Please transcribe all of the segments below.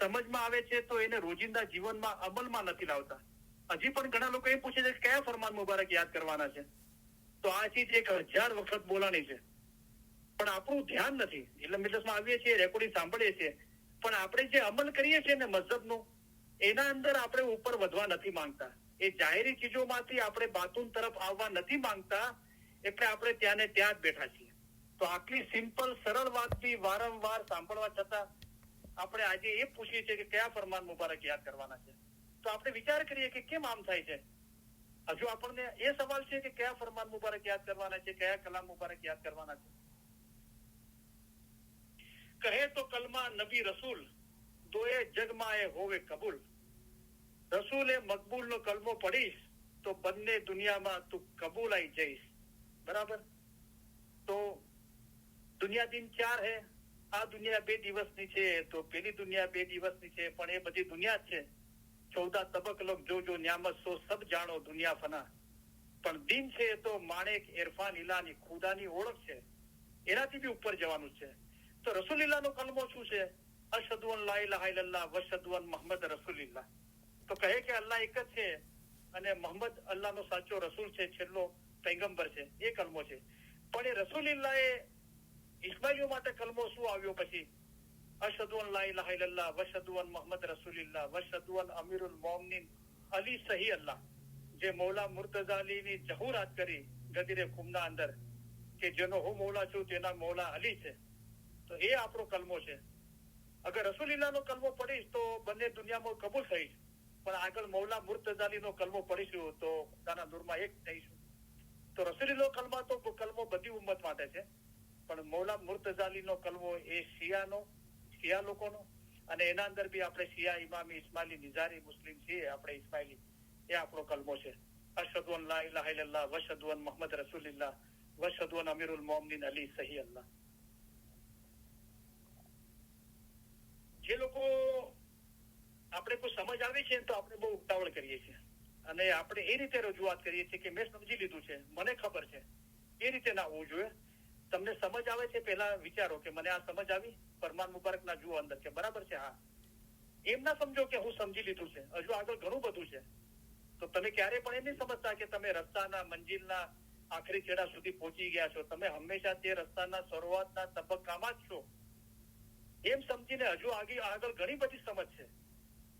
સમજમાં આવે છે તો એને રોજિંદા જીવનમાં અમલમાં નથી લાવતા. હજી પણ ઘણા લોકો એ પૂછે છે કે કયા ફરમાન મુબારક યાદ કરવાના છે, તો આ ચીજ 1000 વખત બોલાણી છે, પણ આપણું ધ્યાન નથી. એટલે મિલસમાં આવીએ છીએ, રેકોર્ડિંગ સાંભળીએ છીએ, પણ આપણે જે અમલ કરીએ છીએ ને મઝહબનો, એના અંદર આપણે ઉપર વધવા નથી માંગતા. એ જાહેરી ચીજોમાંથી આપણે બાતુન તરફ આવવા નથી માંગતા, એટલે આપણે ત્યાં ને ત્યાં જ બેઠા છીએ. તો આટલી સિમ્પલ સરળ વાતથી વારંવાર સાંભળવા છતાં આપણે આજે એ પૂછીએ છીએ કે કયા ફરમાન મુબારક યાદ કરવાના છે. તો આપણે વિચાર કરીએ કે કેમ આમ થાય છે. હજુ આપણને એ સવાલ છે કે કયા ફરમાન મુબારક યાદ કરવાના છે, કયા કલામ મુબારક યાદ કરવાના છે. કહે તો કલમા નબી રસૂલ, દોએ જગમાં એ હોવે કબૂલ. રસૂલે મકબૂલ નો કલમો પડીશ તો બંને દુનિયામાં તું કબૂલાઈ જઈશ. બરાબર. તો દુનિયા દિન 4 હે. આ દુનિયા 2 દિવસની છે, તો પેલી દુનિયા 2 દિવસની છે, પણ એ બધી દુનિયા જ છે. 14 તબક લોગ જો ન્યામત સો સબ જાણો દુનિયા ફના. પણ દિન છે તો માણેક ઇરફાન ઇલાની ખુદાની ઓળખ છે, એનાથી બી ઉપર જવાનું છે. તો રસૂલિલ્લાહનો કલમો શું છે? અશહદુ અન લા ઇલાહા ઇલ્લલ્લાહ વ અશહદુ અન મુહમ્મદ રસૂલિલ્લાહ. તો કહે કે અલ્લાહ એક જ છે અને મોહમ્મદ અલ્લાહનો સાચો રસૂલ છે, છેલ્લો પૈગંબર છે. એ કલમો છે. પણ એ રસૂલિલ્લાહ એ ઇસ્માઈલીઓ માટે કલમો શું આવ્યો પછી? અશહદુ અન લા ઇલાહા ઇલ્લલ્લાહ વ અશહદુ અન મુહમ્મદ રસૂલિલ્લાહ વ અશહદુ અન અમીરુલ મોમિનીન અલી સહી અલ્લાહ. જે મૌલા મુર્તઝા અલીની જહુરાત કરી ગદીરે ખુમના અંદર કે જેનો હું મૌલા છું તેના મૌલા અલી છે. તો એ આપણો કલમો છે. અગર રસૂલિલ્લાહનો કલમો પડીશ તો બંને દુનિયામાં કબૂલ થઈશ, પણ આગળ મૌલા મુર્તઝા અલીનો કલમો પડીશું તો ખુદાના નૂરમાં એક થઈશું. તો રસૂલિલ્લાહનો કલમો બધી ઉમ્મત માટે છે, પણ મૌલા મુર્તઝા અલીનો કલમો એ શિયા લોકોનો, અને એના અંદર બી આપણે શિયા ઇમામી ઇસ્માઇલી નિઝારી મુસ્લિમ છીએ, આપણે ઇસ્માઇલી, એ આપણો કલમો છે. અશહદુ અન લા ઇલાહા ઇલ્લલ્લાહ વ અશહદુ અન મુહમ્મદ રસૂલિલ્લાહ વ અશહદુ અન અમીરુલ મોમિનીન અલી સહી અલ્લાહ. જે લોકો આપણે કોઈ સમજ આવી છે તો આપણે બહુ ઉતાવળ કરીએ છીએ, અને આપણે એ રીતે રજૂઆત કરીએ છીએ કે મેં સમજી લીધું છે, મને ખબર છે. એ રીતે ના હોવું જોઈએ. તમને સમજ આવે છે પહેલા વિચારો કે મને આ સમજ આવી, ફરમાન મુબારક ના જુઓ અંદર છે, બરાબર છે, હા. એમ ના સમજો કે હું સમજી લીધું છે, હજુ આગળ ઘણું બધું છે. તો તમે ક્યારે પણ એમ નહીં સમજતા કે તમે રસ્તાના મંજિલના આખરી છેડા સુધી પહોંચી ગયા છો. તમે હંમેશા તે રસ્તાના શરૂઆતના તબક્કામાં જ છો, એમ સમજીને હજુ આગળ ઘણી બધી સમજ છે,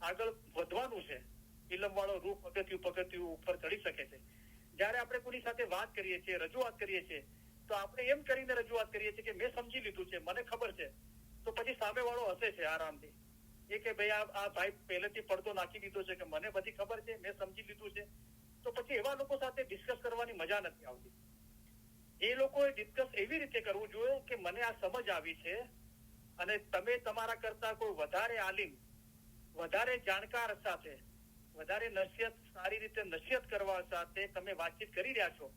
આગળ વધવાનું છે. ઇલમ વાળો રૂપ પગથિયું ઉપર ચડી શકે છે. જયારે આપણે કોની સાથે વાત કરીએ છીએ, રજૂઆત કરીએ છીએ, તો આપણે એમ કરીને રજૂઆત કરીએ છીએ કે મેં સમજી લીધું છે, મને ખબર છે. તો પછી સામે વાળો હસે છે આરામથી, એ કે ભાઈ આ ભાઈ પહેલેથી પડદો નાખી દીધો છે કે મને બધી ખબર છે, મેં સમજી લીધું છે. તો પછી એવા લોકો સાથે ડિસ્કસ કરવાની મજા નથી આવતી. એ લોકોએ ડિસ્કસ એવી રીતે કરવું જોઈએ કે મને આ સમજ આવી છે, અને તમે તમારા કરતા કોઈ વધારે આલિમ, વધારે જાણકાર સાથે, વધારે નસીહત, સારી રીતે નસીહત કરવા સાથે તમે વાતચીત કરી રહ્યા છો,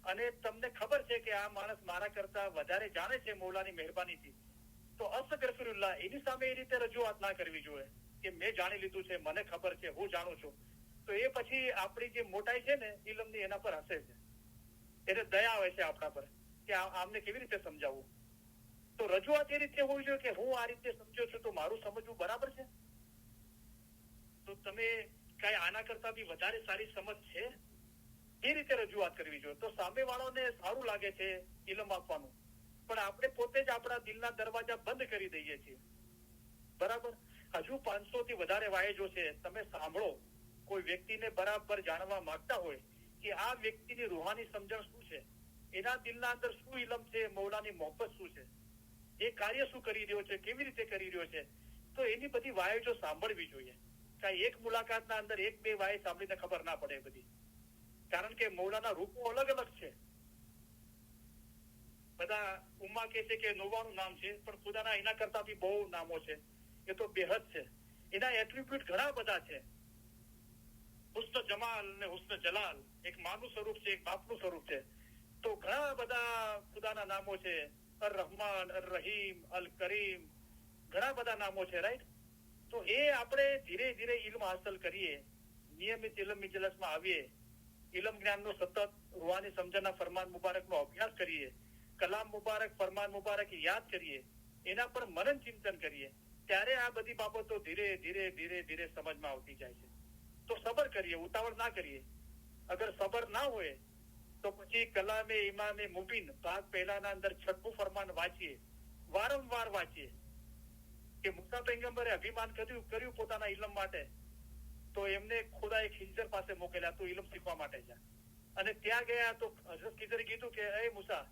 અને તમને ખબર છે કે આ માણસ મારા કરતા વધારે જાણે છે મૌલાની મહેરબાનીથી, તો અસ્તગફિરુલ્લાહ, એની સામે એ રીતે રજૂઆત ના કરવી જોઈએ કે મેં જાણી લીધું છે, મને ખબર છે, હું જાણું છું. તો એ પછી આપણી જે મોટાઈ છે ને ઇલમની, એના પર હસે છે. એને દયા આવે છે આપણા પર કે આમને કેવી રીતે સમજાવવું. તો રજૂઆત એ રીતે હોવી જોઈએ કે હું આ રીતે સમજ્યો છું તો મારું સમજવું બરાબર છે. તો તમે કઈ આના કરતા બી વધારે સારી સમજ છે, એ રીતે રજૂઆત કરવી જોઈએ. તો સામે વાળાને સારું લાગે છે ઇલમ આપવાનું, પણ આપણે પોતે જ આપણા દિલના દરવાજા બંધ કરી દઈએ છીએ. બરાબર. હજુ 500 થી વધારે વાયજો છે. તમે સાંભળો, કોઈ વ્યક્તિને બરાબર જાણવા માંગતા હોય કે આ વ્યક્તિની રૂહાની સમજણ શું છે, એના દિલના અંદર શું ઇલમ છે, મૌલાની મોહબ્બત શું છે, એ કાર્ય શું કરી રહ્યો છે, કેવી રીતે કરી રહ્યો છે, તો એની બધી વાયજો સાંભળવી જોઈએ. કાંઈ એક મુલાકાતના અંદર 1-2 વાય સાંભળીને ખબર ના પડે બધી, કારણ કે મૌલાના રૂપો અલગ અલગ છે. બધા ઉમ્મા કહે છે કે 99 નામ છે, પણ ખુદાના એના કરતા બી બહુ નામો છે. એ તો બેહદ છે. એના એટ્રીબ્યુટ ઘણા બધા છે. હુસ્ન જમાલ ને હુસ્ન જલાલ, એક માનું સ્વરૂપ છે, એક બાપનું સ્વરૂપ છે. તો ઘણા બધા ખુદાના નામો છે. અર રહમાન, અર રહીમ, અલ કરીમ, ઘણા બધા નામો છે, રાઈટ. તો એ આપણે ધીરે ધીરે ઇલ્મ હાંસલ કરીએ, નિયમિત ઇલ્મ મિજલસમાં આવીએ, ઇલમ જ્ઞાનનો સતત રૂહાની સમજણના ફરમાન મુબારકનો અભ્યાસ કરીએ, કલામ મુબારક, ફરમાન મુબારક યાદ કરીએ, એના પર મનન ચિંતન કરીએ, ત્યારે આ બધી બાબતો ધીરે ધીરે ધીરે ધીરે સમજમાં આવતી જાય છે. તો સબર કરીએ, ઉતાવળ ના કરીએ. અગર સબર ના હોય તો પછી કલામે ઇમામે મુબીન ભાગ પહેલાના અંદર 6મું ફરમાન વાંચીએ, વારંવાર વાંચીએ કે મુસા પૈગંબરે અભિમાન કર્યું પોતાના ઇલમ માટે, તો એમને ખુદાએ ખિઝર પાસે મોકલ્યા, તું ઇલમ શીખવા માટે જા. અને ત્યાં ગયા તો હઝરત ખિઝરે કીધું કે એ મુસા,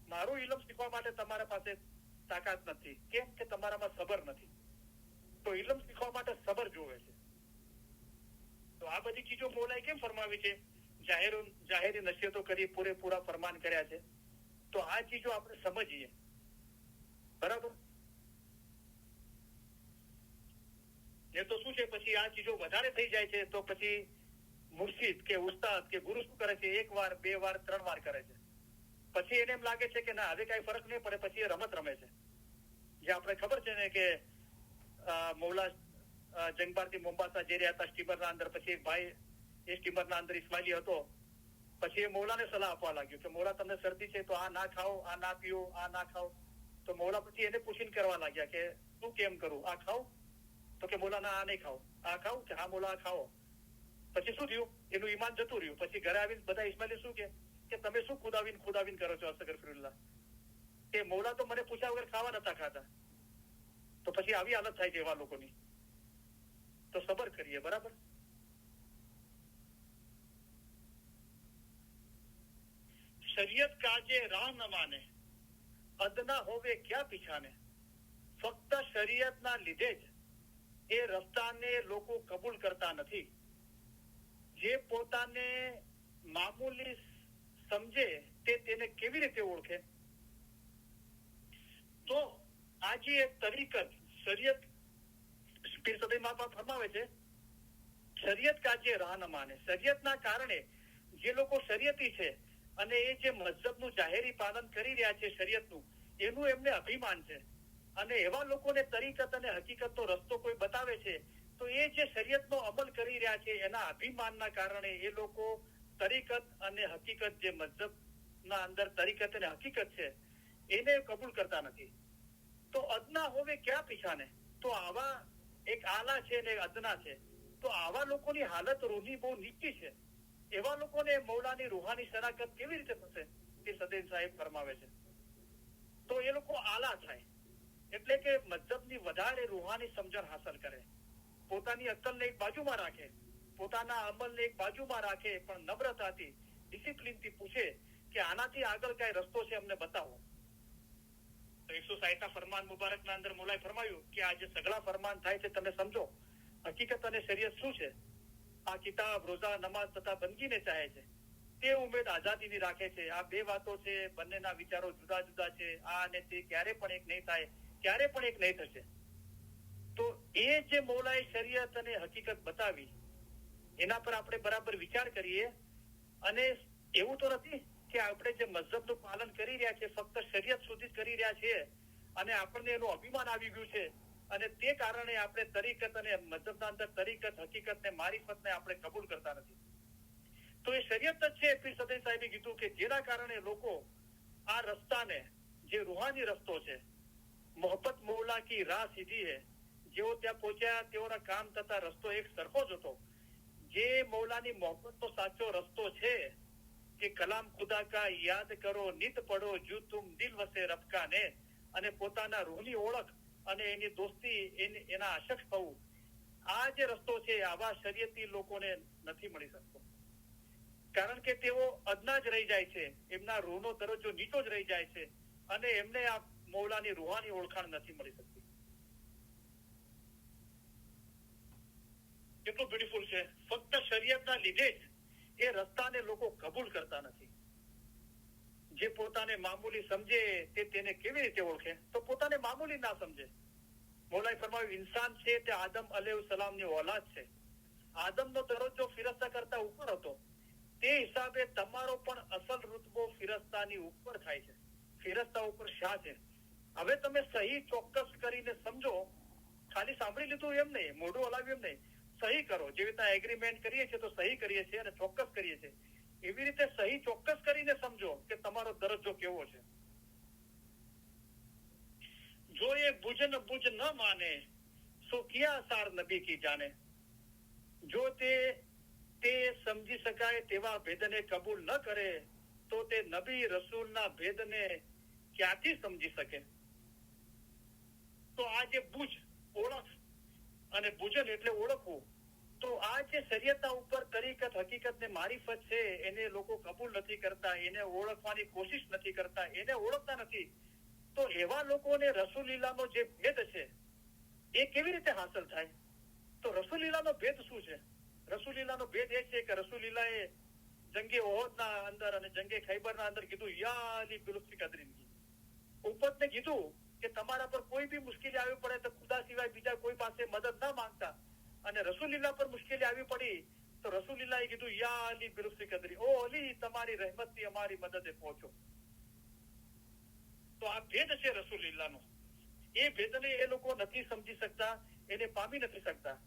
મારું ઇલમ શીખવા માટે તમારા પાસે તાકાત નથી. કેમ કે તમારામાં સબર નથી. તો ઇલમ શીખવા માટે સબર જોવે છે. તો આ બધી ચીજો મોલાએ કેમ ફરમાવી છે? જાહેરી નસીહતો કરી, પૂરેપૂરા ફરમાન કર્યા છે. તો આ ચીજો આપણે સમજીએ, બરાબર? એ તો શું છે, પછી આ ચીજો વધારે થઈ જાય છે તો પછી મુર્શિદ કે ઉસ્તાદ કે ગુરુ શું કરે છે? 1 વાર 2 વાર 3 વાર કરે છે. પછી એને એમ લાગે છે કે ના, હવે કઈ ફરક નહીં પડે. પછી એ રમત રમે છે. જે આપણે ખબર છે ને કે મૌલા જંગબારથી મોમ્બાસા જઈ રહ્યા હતા સ્ટીમરના અંદર. પછી એક ભાઈ એ સ્ટીમરના અંદર ઇસ્માઇલી હતો. પછી એ મૌલાને સલાહ આપવા લાગ્યો કે મૌલા, તમને શરદી છે તો આ ના ખાઓ, આ ના પીઓ, આ ના ખાઓ. તો મૌલા પછી એને પૂછીને કરવા લાગ્યા કે શું કેમ કરું, આ ખાઓ? તો કે મૌલા ના, આ નહીં ખાઓ. આ ખાઓ? કે હા મૌલા, આ ખાઓ. પછી શું થયું? એનું ઈમાન જતું રહ્યું. પછી ઘરે આવીને બધા ઇસ્માઇલી શું કે તમે શું ખુદાવીન કરો છો? અસ્તગફિરુલ્લાહ. કે મૌલા તો મને પૂછ્યા વગર ખાવા નતા ખાતા. તો પછી આવી હાલત થાય છે એવા લોકોની. તો સબર કરીએ, બરાબર? શરીયત કાજે રાહ ન માને, અદના હોવે ક્યાં પીછાને. ફક્ત શરીયતના લીધે જ એ રસ્તાને લોકો કબૂલ કરતા નથી. જે પોતાને મામૂલી સમજે તે તેને કેવી રીતે ઓળખે? તો આજે એક તરીકત શરીયત પીર સદઈ મા બાપ ફરમાવે છે, શરીયત કાજે રાહ ન માને. શરીયતના કારણે જે લોકો શરીયતી છે અને એ જે મઝહબનું જાહેરી પાલન કરી રહ્યા છે શરીયતનું, એનું એમને અભિમાન છે. અને એવા લોકોને તરીકત અને હકીકતનો રસ્તો કોઈ બતાવે છે તો એ જે શરીયતનો અમલ કરી રહ્યા છે એના અભિમાનના કારણે એ લોકો તરીકત અને હકીકત, જે મઝહબના અંદર તરીકત અને હકીકત છે, એને કબૂલ કરતા નથી. તો અદના હોવે ક્યાં પીછાને. તો આવા એક આલા છે ને અદના છે. તો આવા લોકોની હાલત રૂહની બહુ નીચી છે. એવા લોકોને મૌલાની રૂહાની શનાકત કેવી રીતે થશે? તે સદેન સાહેબ ફરમાવે છે. તો એ લોકો આલા થાય, એટલે કે મઝહબની વધારે રૂહાની સમજણ હાંસલ કરે, પોતાની અક્કલને એક બાજુમાં રાખે, પોતાના અમલને એક બાજુમાં રાખે, પણ નમ્રતાથી, ડિસિપ્લિનથી પૂછે કે આનાથી આગળ કઈ રસ્તો છે, અમને બતાવો. તો 160 ફરમાન મુબારકના અંદર મૌલાએ ફરમાયું કે આ જે સગળા ફરમાન થાય છે તમે સમજો હકીકત અને શરીયત શું છે. આ કિતાબ રોઝા, નમાઝ તથા બંદગીને ચાહે છે. તે ઉમેદ આઝાદીની રાખે છે. આ બે વાતો છે, બંનેના વિચારો જુદા જુદા છે. આ અને તે ક્યારે પણ એક નહીં થાય, ક્યારે પણ એક નહીં થશે. તો એ જે મૌલાએ શરીયત અને હકીકત બતાવી, એના પર આપણે બરાબર વિચાર કરીએ. અને એવું તો નથી કે આપણે જે મઝહબનું પાલન કરી રહ્યા છે ફક્ત શરીયત સુધી જ કરી રહ્યા છીએ અને આપણને એનું અભિમાન આવી ગયું છે અને તે કારણે આપણે તરીકત અને મઝહબના અંદર તરીકત, હકીકત ને મારિફતને આપણે કબૂલ કરતા નથી. તો એ શરીયત જ છે. પીર સદઈ સાહેબે કીધું કે જેના કારણે લોકો આ રસ્તાને, જે રૂહાની રસ્તો છે, મોહબ્બત મૌલા કી રાહ સીધી હે, જેઓ ત્યાં પહોંચ્યા તેઓના કામ તથા રસ્તો એક સરખો જ હતો. જે મૌલાની મોહબ્બતનો સાચો રસ્તો છે કે કલામ ખુદા કા યાદ કરો, નિત પડો જુ તુમ દિલ વસે રબકા ને, અને પોતાના રૂહની ઓળખ અને એની દોસ્તી, એના આશક થવું, આ જે રસ્તો છે આવા શરીયતી લોકોને નથી મળી શકતો. કારણ કે તેઓ અદના જ રહી જાય છે, એમના રૂહનો દરજ્જો નીચો જ રહી જાય છે અને એમને આ મૌલાની રૂહાની ઓળખાણ નથી મળી શકતી. કેટલું બ્યુટીફુલ છે. ફક્ત શરીયતના લીધે જ એ રસ્તાને લોકો કબૂલ કરતા નથી. જે પોતાને મામૂલી સમજે તે તેને કેવી રીતે ઓળખે? તો પોતાને મામૂલી ના સમજે. મૌલાએ ફરમાવ્યું, ઇન્સાન છે તે આદમ અલૈહિસ્સલામની ઓલાદ છે. આદમનો દરજ્જો ફિરસ્તા કરતા ઉપર હતો. તે હિસાબે તમારો પણ અસલ રુતબો ફિરસ્તાની ઉપર થાય છે. ફિરસ્તા ઉપર શાહ છે. હવે તમે સહી ચોક્કસ કરીને સમજો. ખાલી સાંભળી લીધું એમ નહીં, મોઢું હલાવ્યું એમ નહીં, સહી કરો. જેવી રીતે એગ્રીમેન્ટ કરીએ છીએ તો સહી કરીએ છીએ અને ચોક્કસ કરીએ છીએ, એવી રીતે સહી ચોક્કસ કરીને સમજો કે તમારો દરજ્જો કેવો છે. જો એ બુજ ન માને सो किया सार नबी की जाने. જો તે સમજી શકાય તેવા ભેદને કબૂલ ન કરે તો તે નબી રસૂલના ભેદને ક્યાંથી સમજી શકે. તો આ જે બુજ ઓળખ અને બુજન એટલે ઓળખવું, તો આ જે શરીયતના ઉપર તરીકત હકીકત ને મારીફત છે એને લોકો કબૂલ નથી કરતા, એને ઓળખવાની કોશિશ નથી કરતા, એને ઓળખતા નથી. તો એવા લોકોને રસૂલીલાનો જે ભેદ છે એ કેવી રીતે હાંસલ થાય? તો રસૂલીલાનો ભેદ શું છે? રસૂલીલાનો ભેદ એ છે કે રસૂલીલાએ જંગે ઓહદના અંદર અને જંગે ખૈબરના અંદર કીધું યા અલી બિલુફ્તી કદરીન, ઉમ્મતને કીધું કે તમારા પર કોઈ બી મુશ્કેલી આવી પડે તો ખુદા સિવાય બીજા કોઈ પાસે મદદ ના માંગતા. અને રસૂલીલા પર મુશ્કેલી આવી પડી તો રસૂલીલાએ કીધું યા અલી બિલુફ્તી કદરી, ઓ અલી તમારી રહેમતથી અમારી મદદે પહોંચો. તો આ ભેદ છે રસૂલીલાનો. એ ભેદને એ લોકો નથી સમજી શકતા, એને પામી નથી શકતા.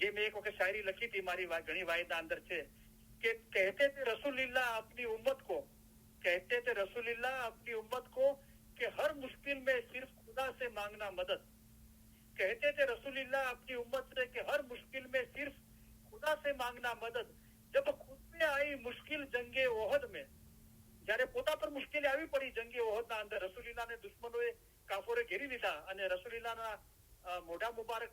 જે મેં એક વખત શાયરી લખી थी મારી ઘણી વાયદા અંદર છે કે કહેતે थे रसूलुल्लाह अपनी उम्मत को, कहते थे रसूलुल्लाह अपनी उम्मत को कि हर मुश्किल में सिर्फ खुदा से मांगना मदद. कहते थे रसूलुल्लाह अपनी उम्मत से कि हर मुश्किल में सिर्फ खुदा से मांगना मदद. जब खुद पे आई मुश्किल जंगे ओहद में, જ્યારે પોતા પર મુશ્કેલી આવી પડી જંગે ઓહદના અંદર, રસૂલुल्लाहને દુશ્મનોએ કાફોરે ઘેરી લીધા અને રસૂલुल्लाहના મોઢા મુબારક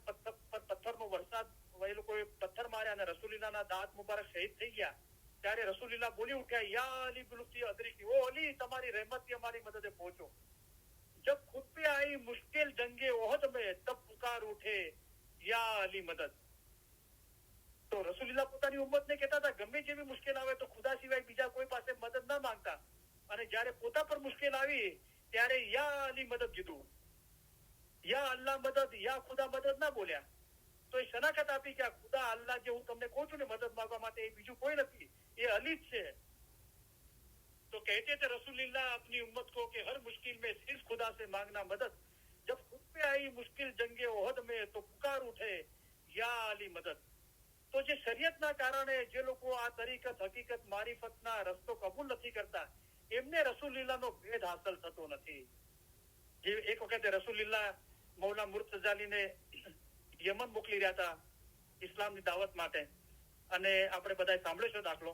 પથ્થરનો વરસાદ, એ લોકોએ પથ્થર માર્યા અને રસૂલुल्लाहના દાંત મુબારક શહીદ થઈ ગયા. ત્યારે રસૂલुल्लाह બોલી ઉઠ્યા યા અલી બિલુફ્તી અદરીકી, ઓ અલી તમારી રહેમતથી અમારી મદદે પહોંચો. जब खुद पे आई मुश्किल जंगे ओहद में तब पुकार उठे या अली मदद. તો રસૂલुल्लाह પોતાની ઉમ્મતને કહેતા હતા ગમે જેવી મુશ્કેલ આવે તો ખુદા સિવાય બીજા કોઈ પાસે મદદ ના માંગતા. અને જ્યારે પોતા પર મુશ્કેલ આવી ત્યારે યા અલી મદદ કીધું. યા અલ્લાહ મદદ, યા ખુદા મદદ ના બોલ્યા. તો એ શનાખત આપી કે આ ખુદા અલ્લાહ જે હું તમને કહું છું ને મદદ માંગવા માટે, એ બીજું કોઈ નથી, એ અલી જ છે. तो कहते थे रसूलुल्लाह अपनी उम्मत को कि हर मुश्किल में सिर्फ खुदा से मांगना मदद. जब खुद पे आई मुश्किल जंगे ओहद में तो पुकार उठे या अली मदद. તો જે શરીયતના કારણે જે લોકો આ તરીકત હકીકત મારીફતના રસ્તો કબૂલ નથી કરતા એમને રસૂલुल्लाहનો ભેદ હાંસલ થતો નથી. જે એક વખતે રસૂલुल्लाह મૌલા મુર્તઝાલીને યમન મોકલી રહ્યા હતા ઇસ્લામની દાવત માટે, અને આપણે બધા સાંભળ્યો છે દાખલો.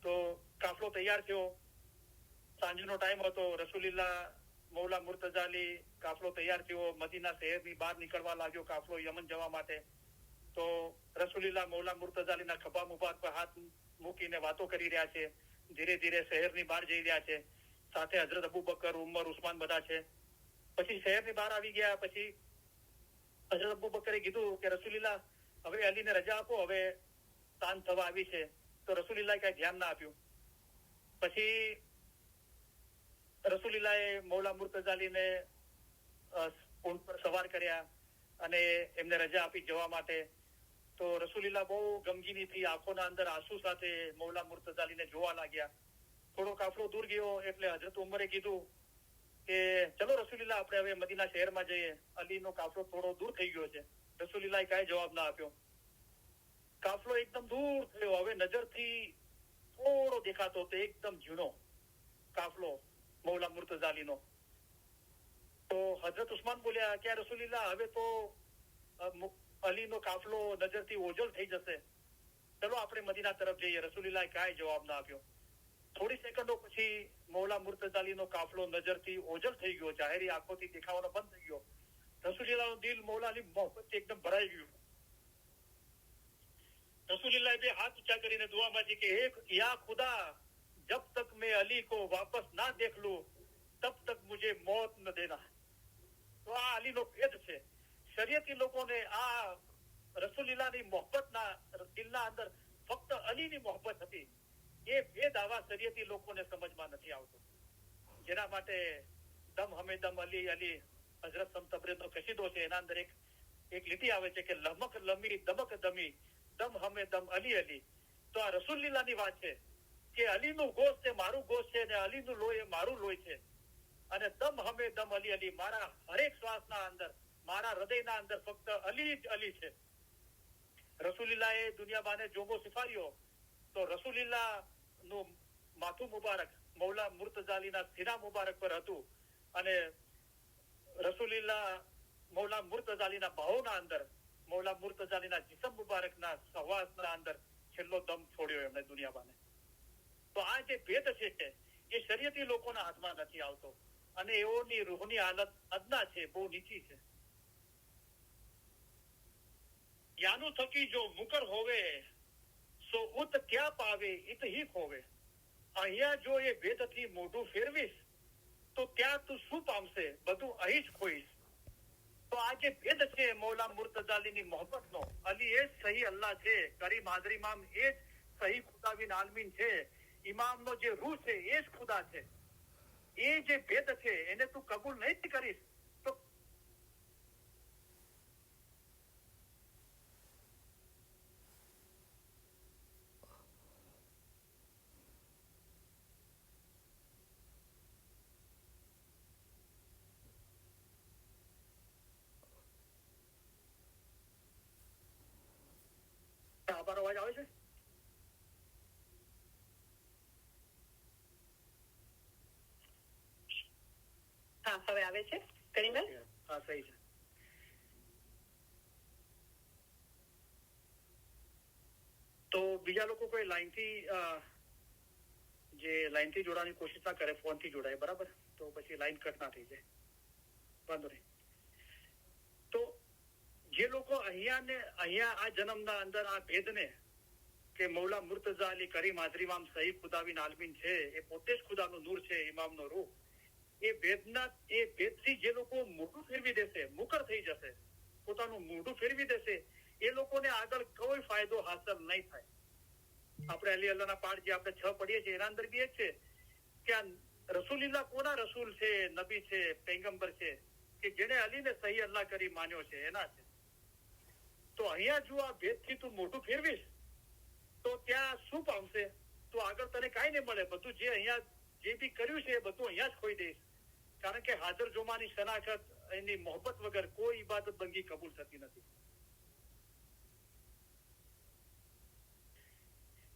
તો કાફલો તૈયાર થયો, સાંજનો ટાઈમ હતો, રસૂલुल्लाह મૌલા મુર્તઝાલી કાફલો તૈયાર થયો, મદીના શહેરની બહાર નીકળવા લાગ્યો કાફલો યમન જવા માટે. તો રસૂલुल्लाह મૌલા મુર્તઝાલીના ખભા મુબારક પર હાથ મૂકીને વાતો કરી રહ્યા છે, ધીરે ધીરે શહેરની બહાર જઈ રહ્યા છે. સાથે હજરત અબુ બકર, ઉમર, ઉસ્માન બધા છે. પછી શહેરની બહાર આવી ગયા. પછી હજરત અબુ બકરે કીધું કે રસૂલुल्लाह હવે અલીને રજા આપો, હવે સાંજ થવા આવી છે. તો રસૂલुल्लाह કઈ ધ્યાન ના આપ્યું. પછી રસૂલुल्लाहએ મૌલા મુર્તઝાલીને ઊંટ પર સવાર કર્યા અને એમને રજા આપી જવા માટે. તો રસૂલुल्लाह બહુ ગમગીનીથી આંખોના અંદર આંસુ સાથે મૌલા મુર્તઝાલીને જોવા લાગ્યા. થોડો કાફલો દૂર ગયો એટલે હજરત ઉમરે કીધું કે ચલો રસૂલुल्लाह આપણે હવે મદીના શહેરમાં જઈએ, અલીનો કાફલો થોડો દૂર થઈ ગયો છે. રસૂલुल्लाहએ કાંઈ જવાબ ના આપ્યો. કાફલો એકદમ દૂર થયો, હવે નજરથી થોડો દેખાતો તો એકદમ ઝીણો કાફલો મૌલા મુર્તઝાલીનો. તો હજરત ઉસ્માન બોલ્યા કે રસૂલुल्लाह હવે તો અલીનો કાફલો નજરથી ઓજલ થઈ જશે, ચલો આપણે મદીના તરફ જઈએ. રસૂલुल्लाहએ કાંઈ જવાબ ના આપ્યો. થોડી સેકન્ડો પછી મૌલા મુર્તઝાલીનો કાફલો નજરથી ઓજલ થઈ ગયો, જાહેરી આંખોથી દેખાવાનો બંધ થઈ ગયો. રસૂલुल्लाहનું દિલ મૌલાની મોહબ્બતથી એકદમ ભરાઈ ગયું. रसूलुल्लाह બે હાથ ઊંચા કરીને દુઆ માંગી કે હે યા ખુદા, જબ તક मैं अली को वापस ना देख लूं तब तक मुझे मौत न देना. તો આ અલીનો ભેદ છે. શરીયતી લોકોને આ રસૂલुल्लाहની મોહબ્બતના દિલના અંદર ફક્ત અલીની મોહબ્બત હતી. એ ભેદ આવા શરીયતી લોકોને સમજમાં નથી આવતો. જેના માટે દમ હમે દમ અલી અલી હઝરત સમતબરીનો કસીદો છે, એના અંદર એક લીટી આવે છે કે લમક લમી દમક દમી દમ હમે દમ અલી અલી. તો આ રસૂલुल्लाहની વાત છે કે અલીનું ગોશ્ત એ મારું ગોશ્ત છે અને અલીનું લોહી એ મારું લોહી છે. અને દમ હમે દમ અલી અલી, મારા હરેક શ્વાસના અંદર, મારા હૃદયના અંદર ફક્ત અલી જ અલી છે. રસૂલुल्लाहએ દુનિયાબાને જોબો સિફાર્યો તો રસૂલुल्लाहનું માથું મુબારક મૌલા મુર્તઝાલીના સીના મુબારક પર હતું. અને રસૂલुल्लाह મૌલા મુર્તઝાલીના બાહોના અંદર, મૌલા મુર્તઝાલીના જીસમ મુબારકના સહવાસના અંદર છેલ્લો દમ છોડ્યો એમણે દુનિયામાં. તો આ જે ભેદ છે એ શરીયતી લોકોના હાથમાં નથી આવતો, અને એઓની રૂહની હાલત અદના છે, બહુ નીચી છે. યાનું થકી જો મુકર હોવે સો ઉત ક્યાં પાવે ઇત હી ખોવે. અહીંયા જો એ ભેદથી મોઢું ફેરવીશ તો ત્યાં તું શું પામશે, બધું અહીં જ ખોઈશ. તો આ જે ભેદ છે મૌલા મુર્તઝાલીની મોહબ્બતનો, અલી એ જ સહી અલ્લાહ છે, કરીમ હાજરી ઇમામ એ જ સહી ખુદાબિન આલમીન છે, ઇમામનો જે રૂહ છે એ જ ખુદા છે. એ જે ભેદ છે એને તું કબૂલ નહીં કરીશ તો મારો અવાજ આવે છે? હા, હવે આવે છે. કરીબેન? હા, સહી છે. તો બીજા લોકો કોઈ લાઈનથી જોડવાની કોશિશ ના કરે, ફોનથી જોડાય, બરાબર? તો પછી લાઈન કટ ના થઈ જાય, વાંધો નહીં. તો જે લોકો અહીંયા આ જન્મના અંદર આ ભેદને કે મૌલા મુર્તઝા અલી કરીમ હાજરી ઇમામ સહી ખુદાબિન આલમીન છે, એ પોતે જ ખુદાનું નૂર છે, ઇમામનો રૂહ, એ ભેદથી જે લોકો મોઢું ફેરવી દેશે, મુકર થઈ જશે, પોતાનું મોઢું ફેરવી દેશે, એ લોકોને આગળ કોઈ ફાયદો હાંસલ નહીં થાય. આપણે અલી અલ્લાહના પાઠ જે આપણે 6 પઢીએ છીએ એના અંદર બી એ છે કે આ રસૂલિલ્લાહ કોના રસૂલ છે, નબી છે, પૈગંબર છે, કે જેને અલીને સહી અલ્લાહ કરી માન્યો છે, એના છે. તો અહીંયા જો આ ભેદથી તું મોઢું ફેરવીશ તો ત્યાં શું પામશે? તો આગળ તને કાંઈ નહીં મળે. બધું જે અહીંયા જે બી કર્યું છે એ બધું અહીંયા જ ખોઈ દઈશ. કારણ કે હાજર જોમાની શનાખત, એની મોહબ્બત વગર કોઈ ઇબાદત બંગી કબૂલ થતી નથી.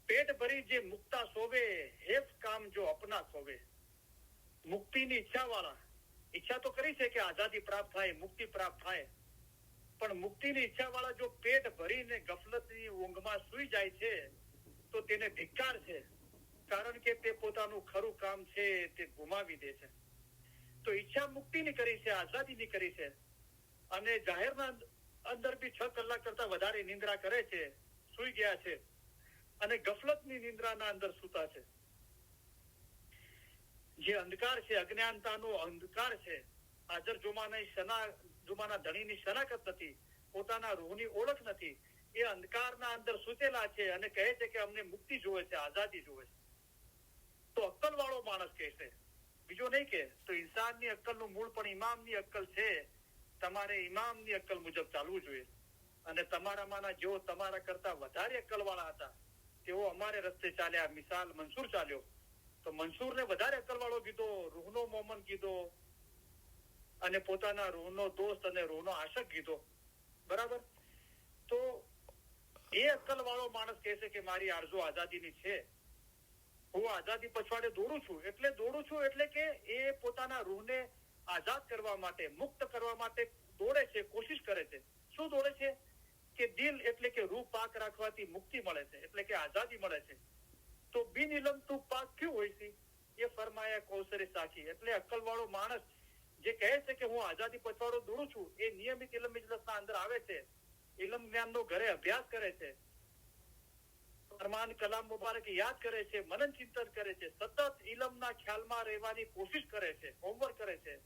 પેટ ભરી જે મુક્તા સોવે, હેફ કામ જો અપના સોવે. મુક્તિની ઈચ્છા વાળા ઈચ્છા તો કરી છે કે આઝાદી પ્રાપ્ત થાય, મુક્તિ પ્રાપ્ત થાય, પણ મુક્તિની ઈચ્છા વાળા જો પેટ ભરીને ગફલતની ઊંઘમાં સુઈ જાય છે તો તેને ધિક્કાર છે, કારણ કે તે પોતાનું ખરું કામ છે તે ગુમાવી દે છે. તો ઈચ્છા મુક્તિની કરી છે, આઝાદીની કરી છે, અને જાહેરના અંદર બી 6 કલાક કરતા વધારે નિંદ્રા કરે છે, સુઈ ગયા છે, અને ગફલતની નિંદ્રાના અંદર સૂતા છે. જે અંધકાર છે, અજ્ઞાનતાનો અંધકાર છે, હાજર જુમાના ધણીની શનાખત નથી, પોતાના રૂહની ઓળખ નથી, એ અંધકારના અંદર સૂતેલા છે અને કહે છે કે અમને મુક્તિ જોવે છે, આઝાદી જોવે છે. તો અક્કલ વાળો માણસ કહેશે, બીજો નહીં કે. તો ઇન્સાનની અક્કલનું મૂળ પણ ઇમામની અક્કલ છે. તમારે ઇમામની અક્કલ મુજબ ચાલવું જોઈએ, અને તમારામાંના જેઓ તમારા કરતા વધારે અક્કલ વાળા હતા તેઓ અમારે રસ્તે ચાલ્યા. મિસાલ મંસૂર ચાલ્યો તો મંસૂરને વધારે અક્કલ વાળો કીધો, રૂહનો મોમન કીધો, અને પોતાના રૂહનો દોસ્ત અને રૂહનો આશક કીધો, બરાબર? તો એ અક્કલ વાળો માણસ કહેશે કે મારી આરઝુ આઝાદીની છે, હું આઝાદી પછવાડે દોડું છું એટલે કે એ પોતાના રૂહને આઝાદ કરવા માટે, મુક્ત કરવા માટે દોડે છે, કોશિશ કરે છે. શું દોડે છે? કે દિલ એટલે કે રૂહ પાક રાખવાથી મુક્તિ મળે છે, એટલે કે આઝાદી મળે છે. તો બિન ઇલમ તું પાક ક્યું હોય છે? એ ફરમાયા કૌસરે સાખી. એટલે અક્કલ વાળો માણસ જે કહે છે કે હું આઝાદી પછવાડો દોડું છું, એ નિયમિત ઇલમ ઇજલસના અંદર આવે છે, ઇલમ જ્ઞાનનો ઘરે અભ્યાસ કરે છે, ફરમાન કલામ મુબારક યાદ કરે છે, મનન ચિંતન કરે છે, સતત ઇલમના ખ્યાલમાં રહેવાની કોશિશ કરે છે, હોમવર્ક કરે છે.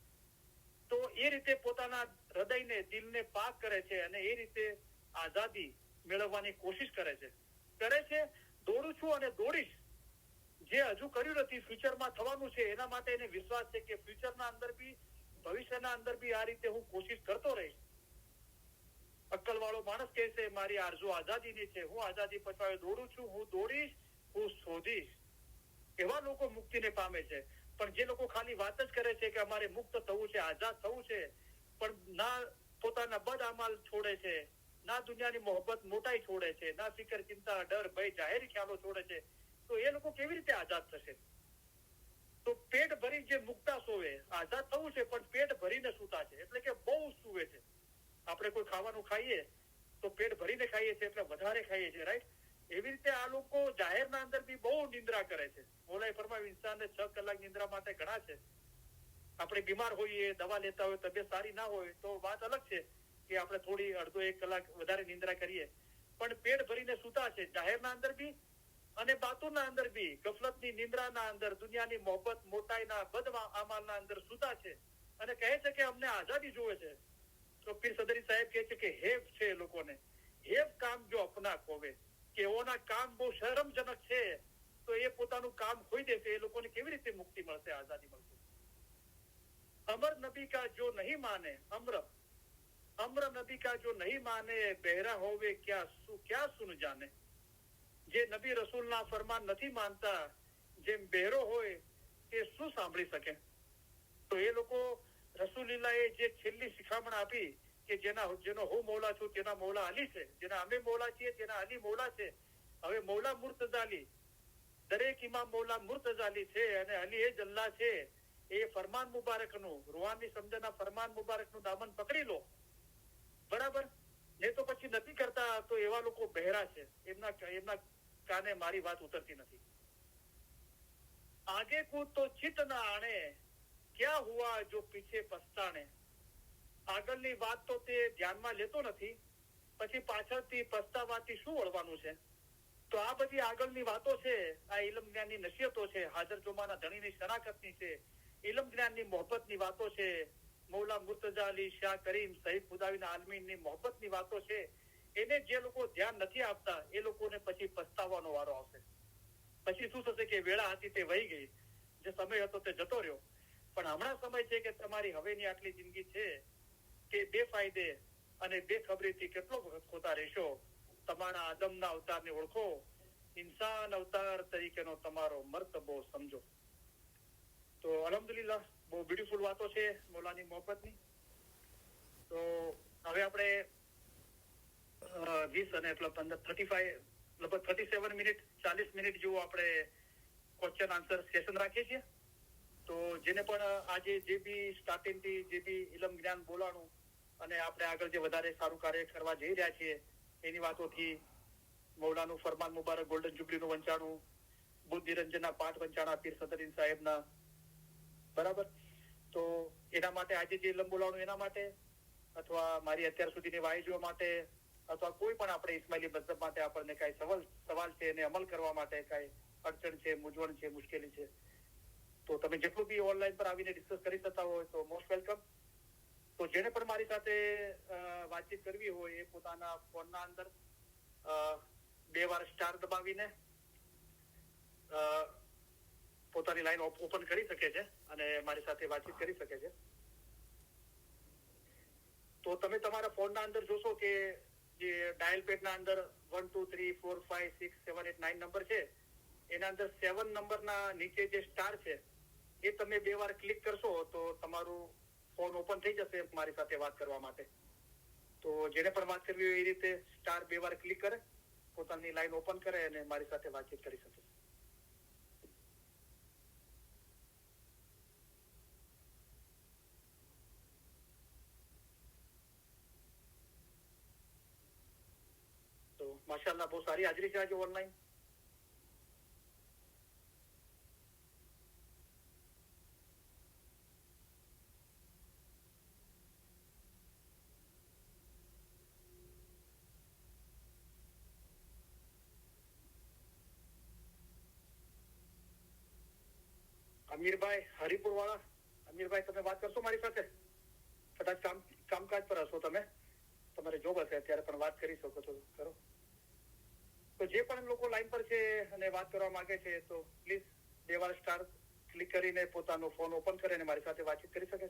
તો એ રીતે પોતાના હૃદયને, દિલને પાક કરે છે, અને એ રીતે આઝાદી મેળવવાની કોશિશ કરે છે. દોડું છું અને દોડીશ. જે હજુ કર્યું નથી, ફ્યુચરમાં થવાનું છે, એના માટે એને વિશ્વાસ છે કે ફ્યુચરના અંદર બી, ભવિષ્યના અંદર બી આ રીતે હું કોશિશ કરતો રહીશ. અક્કલ વાળો માણસ કહે છે મારી આરઝુ આઝાદીની છે, હું આઝાદી પછવાડે દોડું છું, હું દોડીશ, હું શોધીશ. એવા લોકો મુક્તિને પામે છે. પણ જે લોકો ખાલી વાત જ કરે છે કે અમારે મુક્ત થવું છે, આઝાદ થવું છે, પણ ના પોતાના બદ અમાલ છોડે છે, ના દુનિયાની મોહબ્બત મોટાઈ છોડે છે, ના ફિકર, ચિંતા, ડર, ભય, જાહેરી ખ્યાલો છોડે છે, તો એ લોકો કેવી રીતે આઝાદ થશે? તો પેટ ભરી જે મુક્તા સોવે, આઝાદ થવું છે પણ પેટ ભરીને સૂતા છે, એટલે કે બહુ સુવે છે. આપણે કોઈ ખાવાનું ખાઈએ તો પેટ ભરીને ખાઈએ છીએ એટલે વધારે ખાઈએ છીએ, રાઈટ? એવી રીતે આ લોકો જાહેરના અંદર બી બહુ નિંદ્રા કરે છે. મોલાએ ફરમાવ્યું ઇન્સાનને 6 કલાક નિંદ્રા માટે ઘણા છે. આપણે બીમાર હોઈએ, દવા લેતા હોય, તબિયત સારી ના હોય તો વાત અલગ છે કે આપણે થોડી અડધો 1 કલાક વધારે નિંદ્રા કરીએ, પણ પેટ ભરીને સૂતા છે જાહેરના અંદર બી અને બાતુના અંદર બી, ગફલતની નિંદ્રાના અંદર, દુનિયાની મોહબ્બત મોટાઈના બદ અમાલના અંદર સૂતા છે અને કહે છે કે અમને આઝાદી જોવે છે. તો પીર સદરી સાહેબ કહે છે કે હેવ છે એ લોકોને, હેવ કામ જો અપના ખોવે, કે એઓના કામ બહુ શરમજનક છે તો એ પોતાનું કામ ખોઈ દેશે, એ લોકોને કેવી રીતે મુક્તિ મળશે, આઝાદી મળશે? अमर नबी का जो नहीं माने अम्र नबी का जो नहीं माने बहरा होवे क्या सुन जाने. જે નબી રસૂલના ફરમાન નથી માનતા, જેમ બહેરો હોય તે શું સાંભળી શકે? તો એ લોકો રસૂલિલ્લાહે જે છેલ્લી શિખામણ આપી કે જેનો હું મૌલા છું તેના મૌલા અલી છે, જેના અમે મૌલા છીએ તેના અલી મૌલા છે. હવે મૌલા મુર્તઝાલી, દરેક ઇમામ મૌલા મુર્તઝાલી છે અને અલી એ જ અલ્લાહ છે. એ ફરમાન મુબારકનું, રૂહાની સમજના ફરમાન મુબારકનું દામન પકડી લો, બરાબર? એ તો પછી નથી કરતા તો એવા લોકો બહેરા છે, એમના કાને મારી વાત ઉતરતી નથી. આગે કૂદ તો ચિત્ત ના આણે, ક્યાં હુઆ જો પીછે પસ્તાણે. આગળની વાત તો તે ધ્યાનમાં લેતો નથી, પછી પાછળથી પસ્તાવાથી શું વળવાનું છે? તો આ બધી આગળની વાતો છે, આ ઇલમ જ્ઞાનની નસીહતો છે, હાજર જોમાના ધણીની શરાકતની છે, ઇલમ જ્ઞાનની મોહબ્બતની વાતો છે, મૌલા મુર્તઝા અલી શાહ કરીમ સહીદ ખુદાવીના આલમીનની મોહબ્બતની વાતો છે. એને જે લોકો ધ્યાન નથી આપતા એ લોકોને પછી પસ્તાવાનો વારો આવશે. પછી શું થશે કે વેળા હતી તે વહી ગઈ, જે સમય હતો તે જતો રહ્યો. પણ હમણાં સમય છે કે તમારી હવેની આટલી જિંદગી છે કે બેફાયદે અને બેખબરીથી કેટલો વખત ખોતા રહેશો. તમારા આદમના અવતારને ઓળખો, ઇન્સાન અવતાર તરીકેનો તમારો મર્તબો સમજો. તો અલ્હમ્દુલિલ્લાહ બહુ બ્યુટીફુલ વાતો છે મૌલાની મોહબ્બતની. તો હવે આપણે 20 અને 35 લગભગ 37 મિનિટ 40 મિનિટ જેવું આપણે ક્વેશ્ચન આન્સર સેશન રાખીએ છીએ. તો જેને પણ આજે જે બી સ્ટાર્ટિંગથી જે બી ઇલમ જ્ઞાન બોલાણું અને આપણે આગળ જે વધારે સારું કાર્ય કરવા જઈ રહ્યા છીએ એની વાતોથી, મૌલાનું ફરમાન મુબારક ગોલ્ડન જુબલીનું વંચાણું, બુદ્ધ નિરંજનના પાઠ વંચાણા પીર સદરીન સાહેબના, બરાબર? તો એના માટે આજે જે ઇલમ બોલાણું એના માટે, અથવા મારી અત્યાર સુધીની વાયજીઓ માટે, અથવા કોઈ પણ આપણે ઇસ્માઇલી મઝહબ માટે આપણને કાંઈ સવાલ છે એને અમલ કરવા માટે કાંઈ અડચણ છે, મૂંઝવણ છે, મુશ્કેલી છે, તો તમે જેટલું બી ઓનલાઈન પર આવીને ડિસ્કસ કરી શકતા હોય તો મોસ્ટ વેલકમ. તો જેને પણ મારી સાથે વાતચીત કરવી હોય એ પોતાના ફોનના અંદર 2 વાર સ્ટાર દબાવીને પોતાની લાઈન ઓપન કરી શકે છે અને મારી સાથે વાતચીત કરી શકે છે. તો તમે તમારા ફોનના અંદર જોશો કે જે ડાયલ પેડના અંદર 1 2 3 4 5 6 7 8 9 નંબર છે, એના અંદર 7 નંબરના નીચે જે સ્ટાર છે એ તમે 2 વાર ક્લિક કરશો તો તમારું ફોન ઓપન થઈ જશે મારી સાથે વાત કરવા માટે. તો જેને પણ વાત કરવી હોય એ રીતે સ્ટાર 2 વાર ક્લિક કરે, પોતાની લાઈન ઓપન કરે અને મારી સાથે વાતચીત કરી શકે. તો માશાઅલ્લાહ બહુ સારી હાજરી છે આજે ઓનલાઈન. અમીરભાઈ હરિપુર વાળા, અમીરભાઈ તમે વાત કરશો મારી સાથે? કદાચ કામકાજ પર હશો તમે, તમારે જોબ હશે અત્યારે, પણ વાત કરી શકો છો, કરો. તો જે પણ લોકો લાઈન પર છે અને વાત કરવા માંગે છે તો પ્લીઝ 2 વાર સ્ટાર ક્લિક કરીને પોતાનો ફોન ઓપન કરીને મારી સાથે વાતચીત કરી શકે છે.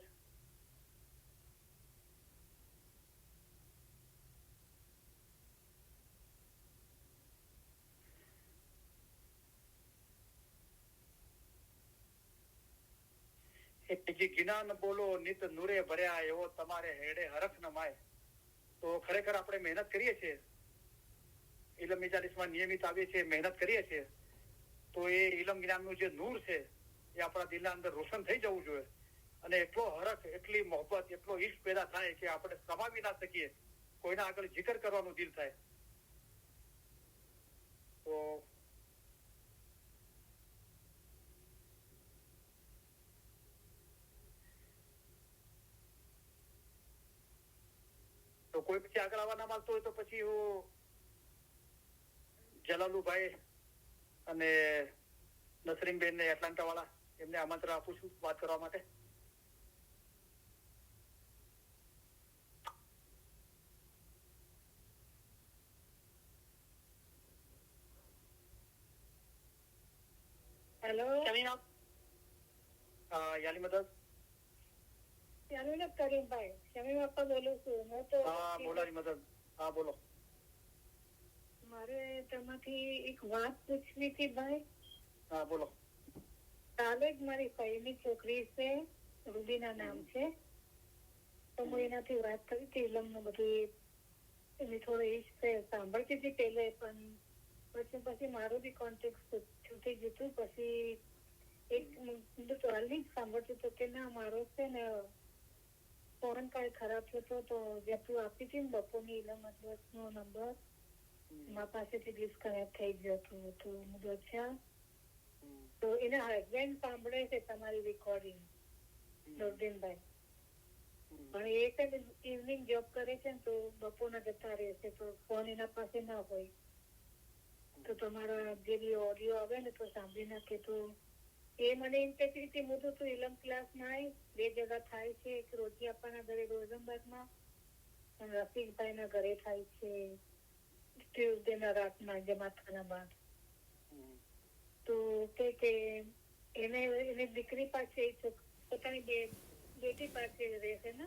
જે ગિના ન બોલો નિત નૂરે ભર્યા એવો તમારે હેડે હરખ ન માય. તો ખરેખર આપણે મહેનત કરીએ છીએ, ઇલમ મજાલિસમાં નિયમિત આવીએ છીએ, મહેનત કરીએ છીએ, તો એ ઇલમ જ્ઞાનનું જે નૂર છે એ આપણા દિલના અંદર રોશન થઈ જવું જોઈએ. અને એટલો હરખ, એટલી મોહબ્બત, એટલો ઈશ્ક પેદા થાય કે આપણે સમાવી ના શકીએ, કોઈના આગળ જિકર કરવાનું દિલ થાય. તો કોઈ પછી આગળ આવવા ના માંગતો હોય તો પછી હું જલાલુભાઈ અને નસરીનબેન ને એટલાન્ટા વાળા એમને આમંત્રણ આપું છું વાત કરવા માટે. હેલો યાલી મદદ. શમીમ કરીમભાઈ, શમીમ અપ્પા બોલું છું. હું તો હા બોલાની મદદ. હા બોલો. મારે તમાથી એક વાત પૂછવી હતી ભાઈ. હા બોલો. કાલે જ મારી ભાઈની છોકરી છે, રૂબીના નામ છે, તો હું એનાથી વાત કરી હતી ઇલમનું બધું. એની થોડો ઈચ્છ સાંભળતી હતી પહેલે, પણ પછી મારું બી કોન્ટેક્ટ છૂટી ગયું. પછી એક તો હાલની જ સાંભળતું હતું કે ના મારો છે ને ફોન કાંઈ ખરાબ થતો તો જે તું આપી હતી ને બપોરની ઇલમ નો નંબર મારા પાસેથી ડિસ્કનેક્ટ થઈ ગયો હતો. તો હું અચ્છા, તો એના હસબન્ડ સાંભળે છે તમારી રેકોર્ડિંગ, નોરદીનભાઈ, પણ એ છે ઇવનિંગ જોબ કરે છે ને તો બપોરના જતા રહે છે, તો ફોન એના પાસે ના હોય. તો તમારા જે બી ઓડિયો આવે ને તો સાંભળી નાખે. તો એ મને એમ કહેતી હતી હું તો ઇલમ ક્લાસમાં આવી, 2 જગા થાય છે, એક રોજી આપવાના ઘરે રોઝનબાગમાં અને રફીકભાઈના ઘરે થાય છે ટ્યુઝડેના રાતના જમાતખાના બાદ. તો કે એને દીકરી પાસે પોતાની બેટી પાસે રહેશે ને,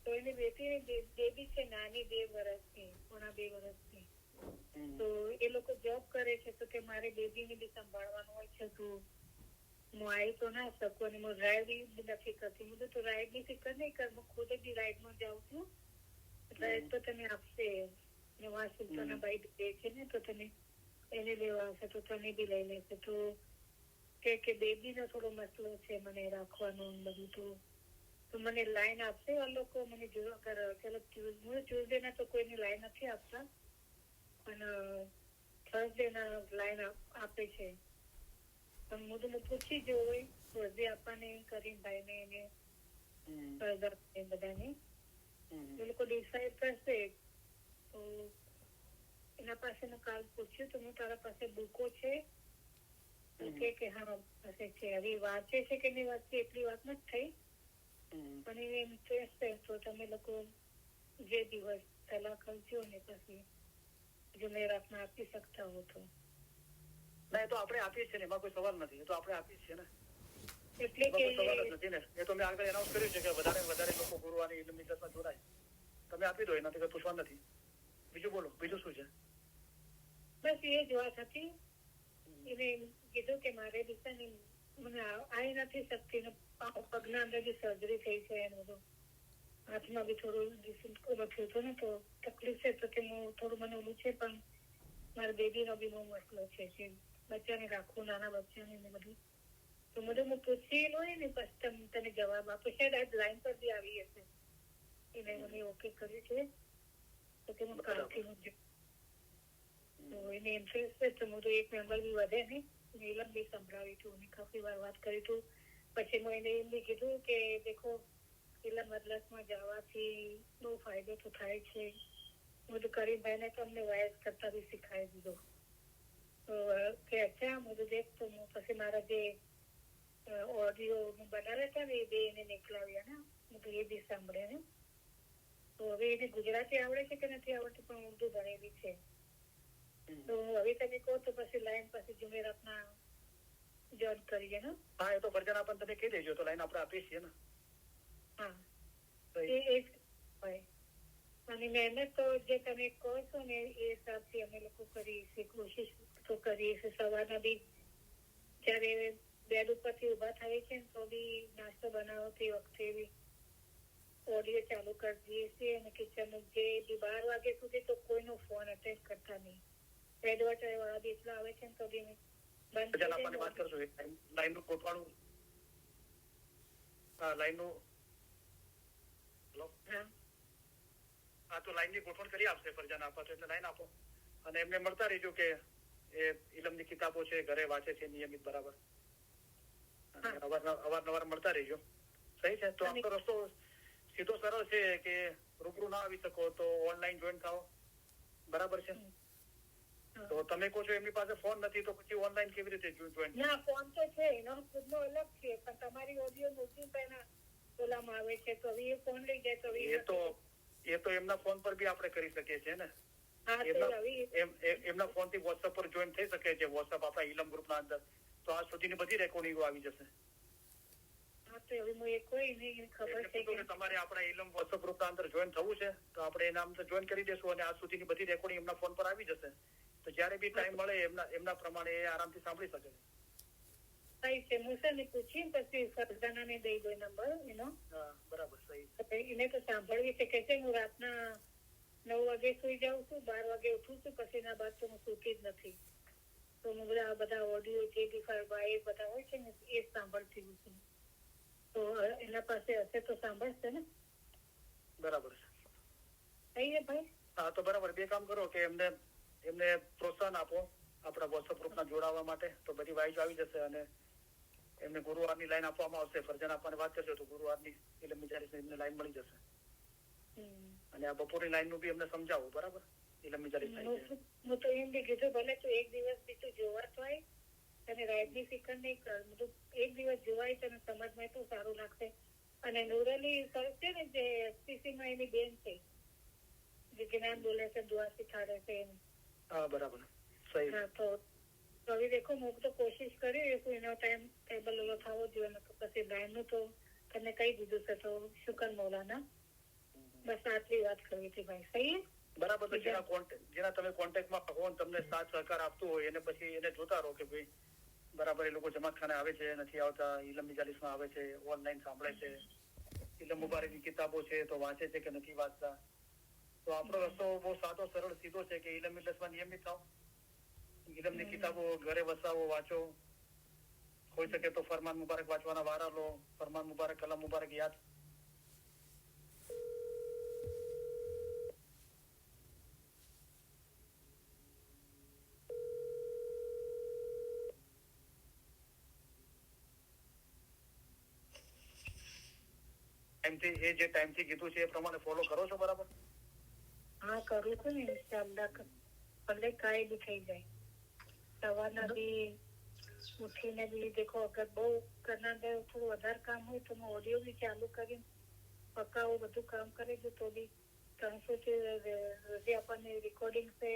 તો એની બેટી બેબી છે નાની, 2 વર્ષની, પોણા 2 વર્ષની. તો એ લોકો જોબ કરે છે, તો કે મારે બેબીને બી સંભાળવાનું હોય છે, તો હું આવી તો ના શકું અને હું રાઈડ બી નથી કરતી. હું તો રાઈડની ફિકર નહીં કર, હું ખુદ બી રાઈડમાં જાઉં છું. રાઈડ તો તમે આપશે, નવા સુલતાના ભાઈ બે છે ને, તો તમે એને લેવા આવશે તો તને બી લઈ લેશે. તો કે બેબીનો થોડો મસલો છે મને રાખવાનો બધું. તો મને લાઈન આપશે આ લોકો? મને જો અગર ચલો ટ્યુઝડે ના તો કોઈની લાઈન નથી આપતા, પણ થર્સડે ના લાઈન આપે છે. પણ હું તો પૂછી જોઉં થર્સડે આપવાને કરીમભાઈ ને એને બધાને એ લોકો ડિસાઈડ કરશે. તો એના પાસે મેં કાલ પૂછ્યું તો હું તારા પાસે બુકો છે કે હા પાસે છે. હવે વાંચે છે કે નહીં વાંચે એટલી વાત નથી થઈ, પણ એને ઇન્ટરેસ્ટ છે. તો તમે લોકો જે દિવસ પહેલા કરજો ને પછી જો મેં રાતના આપી શકતા હો તો. ના એ તો આપણે આપીએ છીએ ને, એમાં કોઈ સવાલ નથી. એ તો આપણે આપીએ છીએ ને, એટલે કે સવાલ જ નથી ને. એ તો મેં આગળ એનાઉન્સ કર્યું છે કે વધારે લોકો ગુરુવારની ઇલ્મ મિલતમાં જોડાય. તમે આપી દો, એનાથી કઈ પૂછવા નથી. બીજું બોલો, બીજું શું છે? બસ એ જ વાત હતી. એને કીધું કે મારે દીકરાને મને આવી નથી શકતી ને, પગના અંદર બી સર્જરી થઈ છે એનું બધું, હાથમાં બી થોડું થયું હતું ને તો તકલીફ છે. તો કે હું થોડું મને ઓલું છે, પણ મારા બેબીનો બી બહુ મસલો છે કે બચ્ચાને રાખવું, નાના બચ્ચાને ને બધું. તો બધું હું પૂછી લો ને પછી તને જવાબ આપો. શાયદ આજ લાઈન પર બી આવી હશે. એને મને ઓકે કર્યું છે તો કે હું કાલથી તો એને ઇન્ટરેસ્ટ છે. તો હું તો એક મેમ્બર બી વધે ને, નીલમ બી સંભળાવી હતું, કાફી વાર વાત કરી હતું. પછી હું એને એમ બી કીધું કે દેખો ઇલમ મદરસમાં જવાથી બહુ ફાયદો તો થાય છે. બધું કરીમભાઈને તો અમને વાયસ કરતા બી શીખાવી દીધો. તો કે અચ્છા બધું દેખ. તો હું પછી મારા જે ઓડિયો બનાવ્યા હતા ને એ બે એને નીકળાવ્યા ને, બધું એ બી સાંભળે ને. તો હવે એને ગુજરાતી આવડે છે કે નથી આવડતું, પણ ઉર્દુ ભણેલી છે. તો હવે તમે કહો તો પછી લાઈન પછી જુમેરાતના જોઈન કરીએ ને. હા એ તો ફરજાના પણ તમે કહી દેજો તો લાઈન આપણે આપીએ છીએ ને. હા એ જ હોય. અને મહેનત તો જે તમે કહો છો ને એ હિસાબથી અમે લોકો કરીએ, કોશિશ તો કરીએ. સવારના બી જયારે બેડ ઉપરથી ઉભા થાય છે તો બી નાસ્તો બનાવતી વખતે બી ઓડિયો ચાલુ કરી દઈએ છીએ. અને કિચન જે બી 12 વાગ્યા સુધી તો કોઈનો ફોન અટેન્ડ કરતા નહીં. રેડવાટર વાળા બી એટલા આવે છે ને તો બી બંધ વાત કરશો. લાઈન નું ગોઠવાણું હા લાઈનનું હેલો હા હા તો લાઈનની ગોઠવણ કરી આપશે ફરજાના આપવા તો એટલે લાઈન આપો અને એમને મળતા રહેજો કે એ ઇલમની કિતાબો છે ઘરે વાંચે છે નિયમિત બરાબર અને અવારનવાર મળતા રહેજો સહી છે તો આપણો રસ્તો સીધો સરળ છે કે રૂબરૂ ના આવી શકો તો ઓનલાઈન જોઈન થાઓ બરાબર છે તો તમે કહો છો એમની પાસે ફોન નથી તો પછી ઓનલાઈન કેવી રીતે જોઈન ના ફોન તો છે એનો ખુદનો અલગ છે પણ તમારી ઓડિયો મૂકી પહેલા બોલામાં આવે છે તો એ ફોન લઈ જાય તો એ તો એમના ફોન પર બી આપણે કરી શકીએ છીએ ને એમના ફોન થી વોટ્સઅપ પર જોઈન થઈ શકે છે વોટ્સઅપ આપણા ઇલમ ગ્રુપ ના અંદર તો આજ સુધીની બધી રેકોર્ડિંગો આવી જશે તમારે આપણા ઇલમ વોટ્સઅપ ગ્રુપ ના અંદર જોઈન થવું છે તો આપણે એના અંદર જોઈન કરી દેશું અને આજ સુધીની બધી રેકોર્ડિંગ એમના ફોન પર આવી જશે તો જયારે બી ટાઈમ મળે એમના પ્રમાણે એ આરામથી સાંભળી શકે સહી છે હું છે ને પૂછી પછી ફરજાનાને દઈ દો નંબર એનો બરાબર સહી એને તો સાંભળવી છે કે હું રાતના 9 વાગે સુઈ જાઉં છું 12 વાગે ઉઠું છું પછી એના બાદ તો હું સૂતી જ નથી તો હું બધા ઓડિયો જે બી એ બધા હોય છે ને એ સાંભળતી હોઉં છું તો એના પાસે હશે તો સાંભળશે ને બરાબર સહી છે ભાઈ હા તો બરાબર બે કામ કરો કે એમને પ્રોત્સાહન આપો આપણા વોટ્સઅપ ગ્રુપના જોડાવા માટે તો બધી વાઈસ આવી જશે અને એમને ગુરુવારની લાઈન આપવામાં આવશે ફરજાન આપવાની વાત કરજો તો ગુરુવારની ઇલમ મિજાલિસ એમને લાઈન મળી જશે અને આ બપોરની લાઈન નું બી એમને સમજાવો બરાબર ઇલમ મિજાલિસ હું તો એમ બી કીધું ભલે તો એક દિવસ બી તું જોવા તો આય અને રાઈટની ફિકર નહીં કર બધું એક દિવસ જોવાય તને સમજમાં તો સારું લાગશે અને નુરલી છે ને જે એસપીસી માં એની બેન છે જે જ્ઞાન બોલે છે દુઆ શીખાડે છે હા બરાબર સહી હા તો હવે દેખો હું તો કોશિશ કરી એનો ટાઈમ ટેબલ ઓલો થવો જોઈએ ને તો પછી લાઈન નું તો તને કહી દીધું છે તો શુકર મૌલાના બસ આટલી વાત કરવી હતી ભાઈ સહી બરાબર તો જેના તમે કોન્ટેક્ટમાં ભગવાન તમને સાથ સહકાર આપતું હોય એને પછી એને જોતા રહો કે ભાઈ બરાબર એ લોકો જમાતખાને આવે છે નથી આવતા ઇલમ મિજાલિસમાં આવે છે ઓનલાઈન સાંભળે છે ઇલમ મુબારકની કિતાબો છે તો વાંચે છે કે નથી વાંચતા તો આપણો રસ્તો બહુ સાદો સરળ સીધો છે કે ઇલમ મિજલિસમાં નિયમિત થાવ ઇલમની કિતાબો ઘરે વસાવો વાંચો હોઈ શકે તો ફરમાન મુબારક વાંચવાના વારા લો ફરમાન મુબારક કલામ મુબારક યાદ જે ટાઈમથી કીધું છે એ પ્રમાણે ફોલો કરો છો બરાબર હા કરું છું ને ઇન્શાઅલ્લાહ ભલે કાંઈ બી થઈ જાય સવારના બી ઉઠીને બી દેખો અગર બહુ ઘરના થોડું વધારે કામ હોય તો હું ઓડિયો બી ચાલુ કરીને પક્કાઓ બધું કામ કરે છે તો બી 300 જે આપણને રેકોર્ડિંગ છે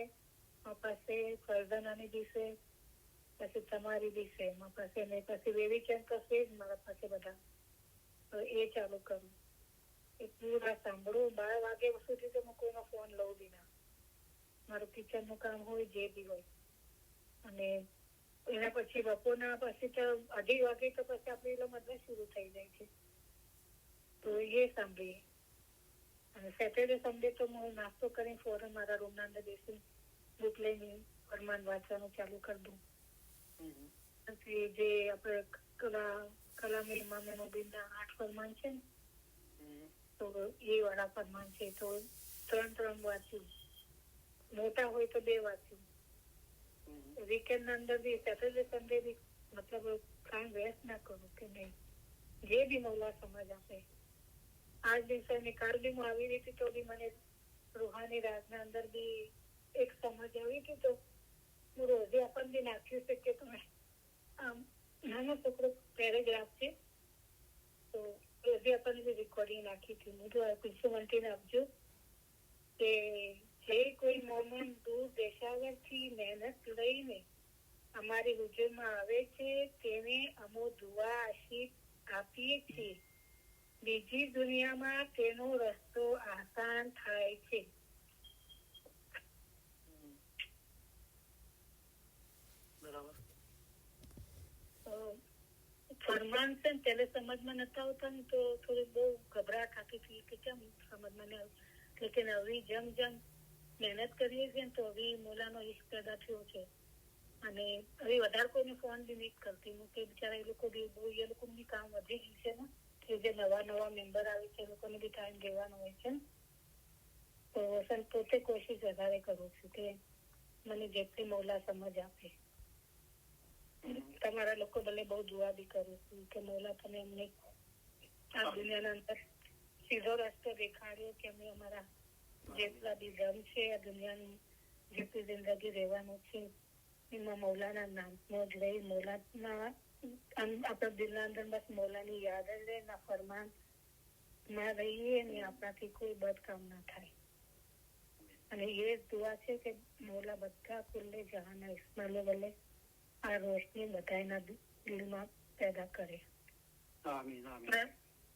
મારા પાસે ફરજાનાની બી છે પછી તમારી બી છે મારા પાસે ને પછી વેવી ચેન તો છે જ મારા પાસે બધા તો એ ચાલુ કરું એ પૂરા સાંભળું 12 વાગ્યા સુધી તો હું કોઈનો ફોન લઉં બી ના મારું કિચનનું કામ હોય જે બી હોય અને એના પછી બપોરના પછી તો 2:30 વાગે તો પછી આપણે એનો મતલબ શરૂ થઈ જાય છે તો એ સાંભળીએ અને સેટરડે સન્ડે તો હું નાસ્તો કરીને ફોરન મારા રૂમના અંદર બેસી બુક લઈને ફરમાન વાંચવાનું ચાલુ કરી દઉં પછી જે આપણે કલામે ઇમામ મુબીનના 8 ફરમાન છે ને તો એ વાળા ફરમાન છે તો 3 વાંચ્યું મોટા હોય તો 2 વાંચ્યું વીકેન્ડ અંદર બી સેટરડે સન્ડે બી મતલબ ટાઈમ વેસ્ટ ના કરું કે નહીં જે બી મૌલા સમજ આપે આજ દિવસે કાલ બી હું આવી હતી તો બી મને રૂહાની રાજના અંદર બી એક સમજ આવી હતી તો હું રોજે આપણને બી નાખ્યું છે કે તમે આમ નાનો છોકરો પેરેગ્રાફ છે તો રોજે આપણને બી રેકોર્ડિંગ નાખી હતી હું તો કુલસુમંતીને આપજો કે જે કોઈ મોમેન દૂર દેશાવરથી મહેનત લઈને અમારી હુજુરમાં આવે છે તેને અમો દુઆ આશીષ આપીએ છીએ બીજી દુનિયામાં તેનો રસ્તો આસાન થાય છે ફરમાન છે ને ત્યારે સમજમાં નતા આવતા ને તો થોડી બહુ ગભરાટ થતી હતી કે કેમ સમજમાં નહીં આવતું લેકિન હવે જેમ મહેનત કરીએ છીએ તો હવે મોલાનો ઇશ્ક પેદા થયો છે અને હવે વધારે કોઈને ફોન બી નહીં કરતી હું કે બિચારા એ લોકો બી બહુ એ લોકોનું કામ વધી ગયું છે ને કે જે નવા મેમ્બર આવે છે એ લોકોને બી ટાઈમ દેવાનો હોય છે. તો વસંત પોતે કોશિશ વધારે કરું છું કે મને જેટલી મૌલા સમજ આપે. તમારા લોકો ભલે બહુ દુઆ બી કરું છું કે મૌલા તમે અમને આ દુનિયાના અંદર સીધો રસ્તો દેખાડ્યો કે અમે અમારા જેટલા બી ધર્મ છે આ દુનિયાની જેટલી જિંદગી રહેવાનું છે એમાં મૌલાના નામનો જ રહી, મૌલાના આપણા દિલના અંદર બસ મૌલાની યાદ જ રહે, ના ફરમાન માં રહીએ ને આપણાથી કોઈ બદકામ ના થાય. અને એ દુઆ છે કે મૌલા બધા કુલ્લે જહાના ઇસ્માલે વલે આ રોશની બધાના દિલમાં પેદા કરે.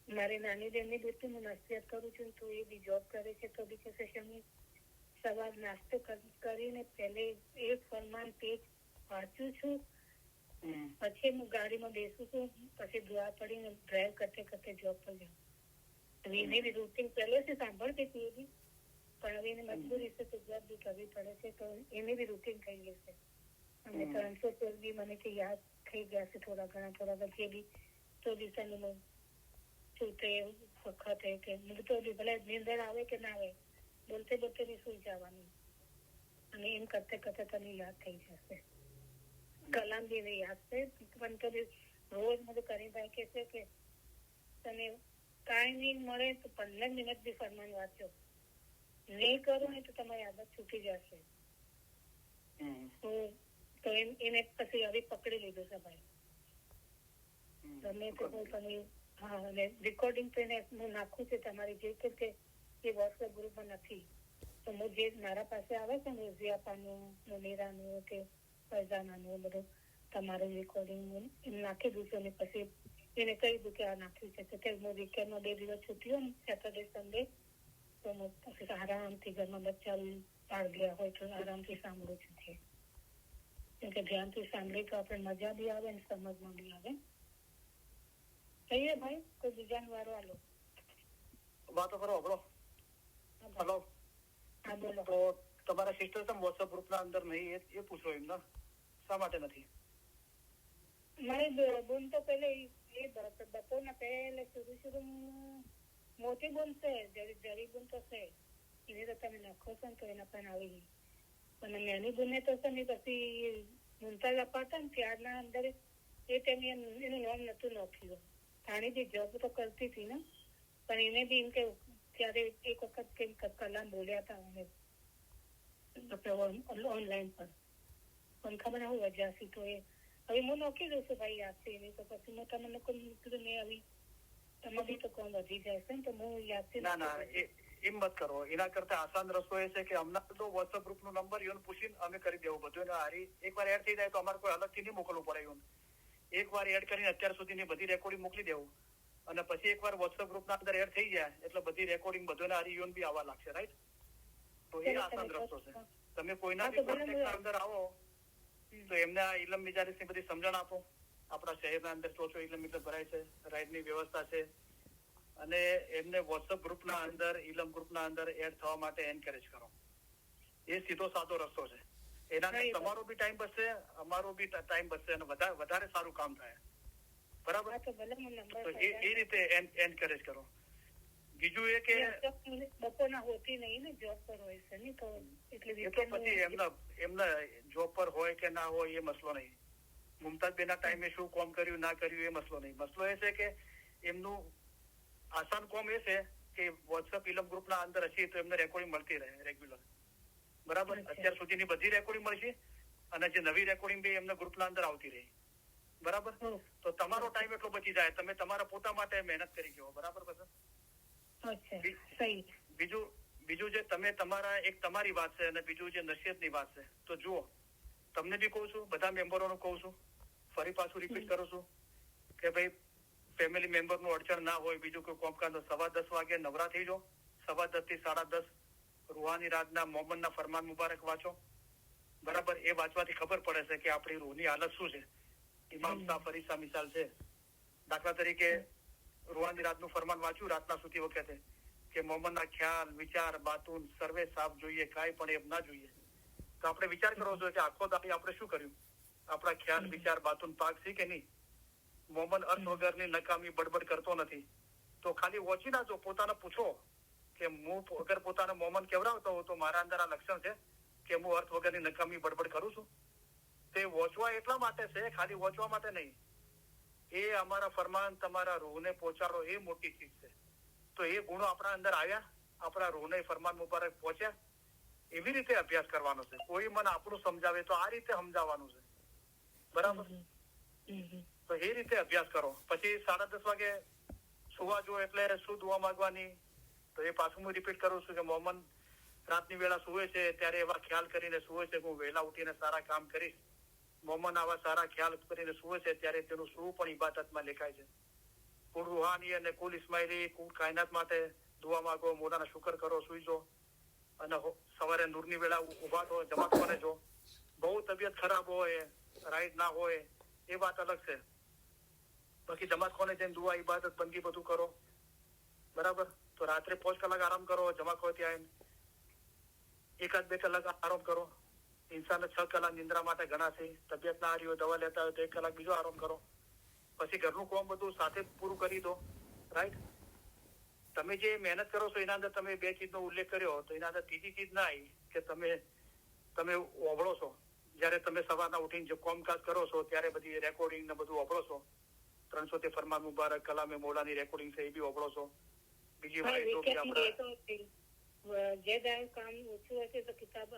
મારી નાની બેનની બેટી હું નસીહત કરું છું તો એ બી જોબ કરે છે તો બી કહેશે છે હું સવાર નાસ્તો કરીને પહેલે એક ફરમાન પેજ વાંચું છું, પછી હું ગાડીમાં બેસું છું, પછી દુઆ પડીને ડ્રાઈવ કરતે જોબ પર જાઉં. એની બી રૂટીન પહેલેથી સાંભળતી હતી એ બી, પણ હવે એને મજબૂરી છે તો જોબ બી કરવી પડે છે તો એને બી રૂટીન થઈ ગયું છે. અને 300 બી મને કે યાદ થઈ ગયા છે થોડા ઘણા જે બી 24 છૂટે વખતે કે તો બી ભલે નીંદર આવે કે ના આવે બોલતે બી સુઈ જવાનું અને એમ કરતે તને યાદ થઈ જશે. કલામ બી એને યાદ છે પણ તો રોજ મને કરીભાઈ કે છે કે તને કાંઈ નહીં મળે તો 15 મિનિટ બી ફરમાન વાંચો, નહીં કરો ને તો તમારી આદત છૂટી જશે. તો એને પછી હવે પકડી લીધું છે ભાઈ. તમે તો તમે હા, અને રેકોર્ડિંગ તો એને હું નાખું છું તમારી જે કે એ વોટ્સએપ ગ્રુપમાં નથી તો હું જે મારા પાસે આવે છે ને ઝિયાપાનું, મુનીરાનું કે ફરજાનાનું બધું તમારું રેકોર્ડિંગ એમ નાખી દઉં છું અને પછી એને કહી દઉં કે આ નાખ્યું છે તો કે હું વીકેન્ડમાં 2 દિવસ છૂટી હોય ને સેટરડે સન્ડે તો હું પછી આરામથી ઘરમાં બચ્ચા પાડ ગયા હોય તો આરામથી સાંભળું છું. કેમ કે ધ્યાનથી સાંભળી તો આપણે મજા બી આવે ને સમજમાં બી આવે. કહીએ ભાઈ કોઈ બીજાનો વારો આલો. વાતો કરો આપણો. હેલો. હા બોલો. તો તમારા સિસ્ટર તમે વોટ્સએપ ગ્રુપના અંદર નહીં એ પૂછો એમને શા માટે નથી? મારી બોન તો પહેલે એ બપોરના પહેલે શરૂ મોટી બોન છે, જરી બોન તો છે એને તો તમે નાખો છો ને તો એના પણ આવી ગઈ. પણ નાની બોનને તો છે ને પછી મુમતાઝ અપાતા ને ત્યારના અંદર એ ટાઈમે એનું નામ નતું નાખ્યું. થાણી બી જોબ તો કરતી હતી ને પણ એને બી એમ કે ત્યારે એક વખત કેમ કલામ બોલ્યા હતા ઓનલાઈન પર પણ ખબર હું વજ્યા હતી તો એ હવે હું નોકી દઉં છું ભાઈ યાદ છે એની તો પછી હું તમને કીધું મેં આવી તમે બી તો કોણ વધી જાય છે ને તો હું યાદ છે. ના એમ મત કરો. એના કરતા આસાન રસ્તો એ છે કે હમણાં તો વોટ્સએપ ગ્રુપ નો નંબર એને પૂછીને અમે કરી દેવું બધું. એને હારી એકવાર એડ થઈ જાય તો અમારે કોઈ અલગથી નહીં મોકલવું પડે. એવું એકવાર એડ કરીને અત્યાર સુધીની બધી રેકોર્ડિંગ મોકલી દેવું અને પછી એકવાર વોટ્સએપ ગ્રુપના અંદર એડ થઈ જાય એટલે બધી રેકોર્ડિંગ બધું હારી યુન બી આવવા લાગશે. રાઈટ? તો એ આસાન રસ્તો છે. તમે કોઈના બી કોન્ટેક્ટના અંદર આવો તો એમને આ ઇલમ મિજારીસની બધી સમજણ આપો. આપણા શહેરના અંદર ચોચો ઇલમ મિજાર ભરાય છે, રાઈડની વ્યવસ્થા છે અને એમને વોટ્સએપ ગ્રુપના અંદર ઇલમ ગ્રુપના અંદર એડ થવા માટે એન્કરેજ કરો. એ સીધો સાદો રસ્તો છે. એનાથી તમારો બી ટાઈમ બચશે, અમારો બી ટાઈમ બચશે અને વધારે સારું કામ થાય. બરાબર? તો એ રીતે એન્કરેજ કરો. બીજું એ કે બપોરના હોતી નહીં ને જોબ પર હોય છે ને તો એટલે પછી એમના જોબ પર હોય કે ના હોય એ મસલો નહીં. મુમતાઝ બેના ટાઈમે શું કોમ કર્યું ના કર્યું એ મસલો નહીં. મસલો એ છે કે એમનું આસાન કોમ એ છે કે વોટ્સએપ ઇલમ ગ્રુપના અંદર હશે તો એમને રેકોર્ડિંગ મળતી રહે રેગ્યુલર. બરાબર? અત્યાર સુધીની બધી રેકોર્ડિંગ મળશે અને જે નવી રેકોર્ડિંગ બી એમના ગ્રુપના અંદર આવતી રહી. બરાબર? તો તમારો ટાઈમ એટલો બચી જાય. તમે તમારા પોતા માટે મહેનત કરી ગયો. બરાબર? બીજું જે તમે તમારા એક તમારી વાત છે અને બીજું જે નસીહતની વાત છે તો જુઓ તમને બી કહું છું, બધા મેમ્બરોને કહું છું, ફરી પાછું રિપીટ કરું છું કે ભાઈ ફેમિલી મેમ્બર નું અડચણ ના હોય બીજું કોઈ કોમકાજ તો 10:15 વાગે નવરા થઈ જાઓ. 10:15 થી 10:30 રૂહાની રાતના મોહમ્મદના ફરમાન મુબારક વાંચો. બરાબર? એ વાંચવાથી ખબર પડે છે કે આપણી રૂહની હાલત શું છે. ઇમામ શાહ ફરીસા મિસાલ છે. દાખલા તરીકે રૂહાની રાતનું ફરમાન વાંચ્યું રાતના સુતી વખતે કે મોહમ્મદના ખ્યાલ, વિચાર, બાતુન સર્વે સાફ જોઈએ, કાંઈ પણ એમ ના જોઈએ. તો આપણે વિચાર કરવો જોઈએ કે આખો દાડી આપણે શું કર્યું. આપણા ખ્યાલ, વિચાર, બાતુન પાક છે કે નહીં? મોમન અર્થ વગરની નકામી બડબડ કરતો નથી. તો ખાલી વોચી ના જો, પોતાને પૂછો કે હું અગર પોતાને મોમન કેવડાવતો હોઉં તો મારા અંદર આ લક્ષણ છે કે હું અર્થ વગરની નકામી બડબડ કરું છું. તે વોચવા એટલા માટે છે, ખાલી વોચવા માટે નહીં. એ અમારા ફરમાન તમારા રૂહને પહોંચાડો એ મોટી ચીજ છે. તો એ ગુણો આપણા અંદર આવ્યા, આપણા રૂહને ફરમાન મુબારક પહોંચ્યા. એવી રીતે અભ્યાસ કરવાનો છે. કોઈ મને આપણું સમજાવે તો આ રીતે સમજાવવાનું છે, બરાબર? તો એ રીતે અભ્યાસ કરો. પછી 10:30 વાગે સુવા જો એટલે શું દુઆ માંગવાની, તો એ પાછું હું રિપીટ કરું છું કે મોમન રાતની વેળા સુવે છે ત્યારે એવા ખ્યાલ કરીને સુવે છે કે હું વહેલા ઉઠીને સારા કામ કરીશ. મોમન આવા સારા ખ્યાલ કરીને સુવે છે ત્યારે તેનું સુવું પણ ઇબાદતમાં લેખાય છે. કુલ રૂહાની અને કુલ ઇસ્માઇલી, કુલ કાયનાત માટે દુઆ માંગો, મોલાના શુકર કરો, સુઈ જો. અને સવારે નૂરની વેળા ઉભા થો, જમાત કોને જો. બહુ તબિયત ખરાબ હોય, રાઈટ ના હોય, એ વાત અલગ છે. બાકી જમાત કોને જઈને દુઆ, ઇબાદત, બંદગી બધું કરો, બરાબર? તો રાત્રે 5 કલાક આરામ કરો, જમાત કોઈ ત્યાં 1-2 કલાક આરામ કરો. ઇન્સાનને 6 કલાક નિંદ્રા માટે ઘણા છે. તબિયત ના હારી હોય, દવા લેતા હોય તો 1 કલાક બીજો આરામ કરો. પછી ઘરનું કામ બધું સાથે પૂરું કરી દો, રાઈટ? તમે જે મહેનત કરો છો એના અંદર તમે 2 ચીજનો ઉલ્લેખ કર્યો, તો એના અંદર ત્રીજી ચીજ ના આવી કે તમે ઓભળો છો. જયારે તમે સવારના ઉઠીને જે કામકાજ કરો છો ત્યારે બધી રેકોર્ડિંગ ને બધું ઓભળો છો. 300 ફરમાન મુબારક, કલામે મૌલાની રેકોર્ડિંગ છે એ બી ઓભળો છો. બીજી વાત જે દાય કામ ઓછું હશે તો કિતાબ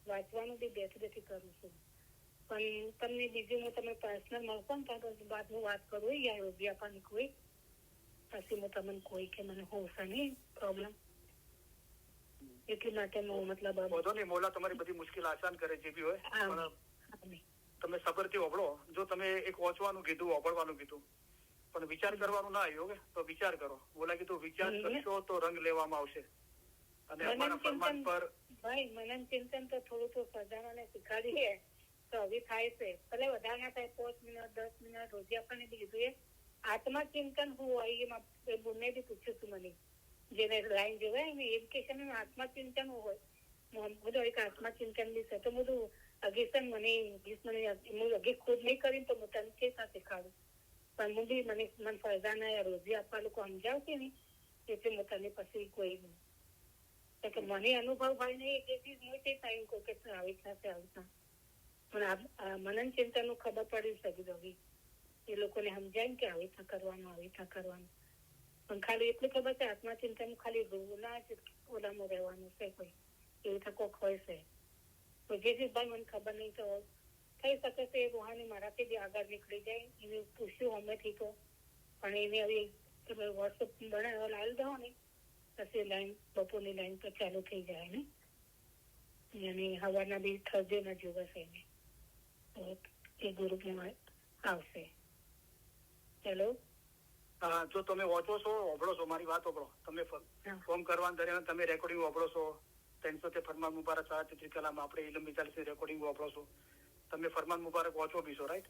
વાંચવાનું બી બેઠી કરું છું. પણ તમને બીજું હું તમે પર્સનલ મળશો ને તો બાદ હું વાત કરું યા રોબી આપવાની કોઈ, પછી હું તમને કોઈ કે મને હોશે નહીં પ્રોબ્લેમ. એટલી માટે હું મતલબ વધો નહીં, મોલા તમારી બધી મુશ્કેલ આસાન કરે જે બી હોય. પણ તમે સબરથી ઓભળો. જો તમે એક વાંચવાનું કીધું, ઓભળવાનું કીધું, પણ વિચાર કરવાનું ના આવ્યો કે તો વિચાર કરો. બોલા કીધું વિચાર કરશો તો રંગ લેવામાં આવશે. અને અમારા ફરમાન પર ભાઈ મનન ચિંતન તો થોડું તો સજાવાને શીખાડીએ તો હવે થાય છે. ભલે વધારે ના થાય, 5 મિનિટ 10 મિનિટ રોજ આપણને બી કીધું. એ આત્મચિંતન હું હોય એમાં બંને બી પૂછ્યું હતું મને, જેને લાઈન જોવાય ને એજ્યુકેશન આત્મચિંતન હોય. બધું એક આત્મચિંતન બી છે. તો બધું અગેસન મને અગે ખુદ નહીં કરીને તો હું તને કેતા શીખાડું. પણ હું બી મને ફરજાના રોજી આપવા લોકો સમજાવશે ને એટલે હું તને પછી કોઈ નહીં. કે મને અનુભવ ભાઈ નહીં એ ચીજ હું તે ટાઈમ કહું કે આવી થશે આવતા. પણ મનન ચિંતન નું ખબર પડી શકે હવે એ લોકોને સમજાય કે આવી રીતના કરવાનું, આવી રીતના કરવાનું. પણ ખાલી એટલી ખબર છે આત્મચિંતન ખાલી રૂના જ ઓલામાં રહેવાનું છે. કોઈ એવી રીતે કોક હોય છે તો જે ભાઈ મને ખબર નહીં તો થઈ શકે છે. એ રૂહાની મારાથી બી આગળ નીકળી જાય. એને પૂછ્યું અમેથી તો, પણ એને હવે વોટ્સઅપ બનાવવા લાવી દો ને પછી લાઈન બપોરની લાઈન તો ચાલુ થઈ જાય ને. અને હવાના બી થર્સડે ના દિવસ એને એ ગ્રુપમાં આવશે. હેલો, જો તમે વાંચો છો, ઓભળો છો, મારી વાત ઓભળો. તમે ફોર્મ કરવાના દરમિયાન તમે રેકોર્ડિંગ ઓભળો છો. 300 ફરમાન મુબારક 37 કલામ આપણે ઇલમ મિજાલિસની રેકોર્ડિંગ ઓભળો છો. તમે ફરમાન મુબારક વાંચો બી છો, રાઈટ?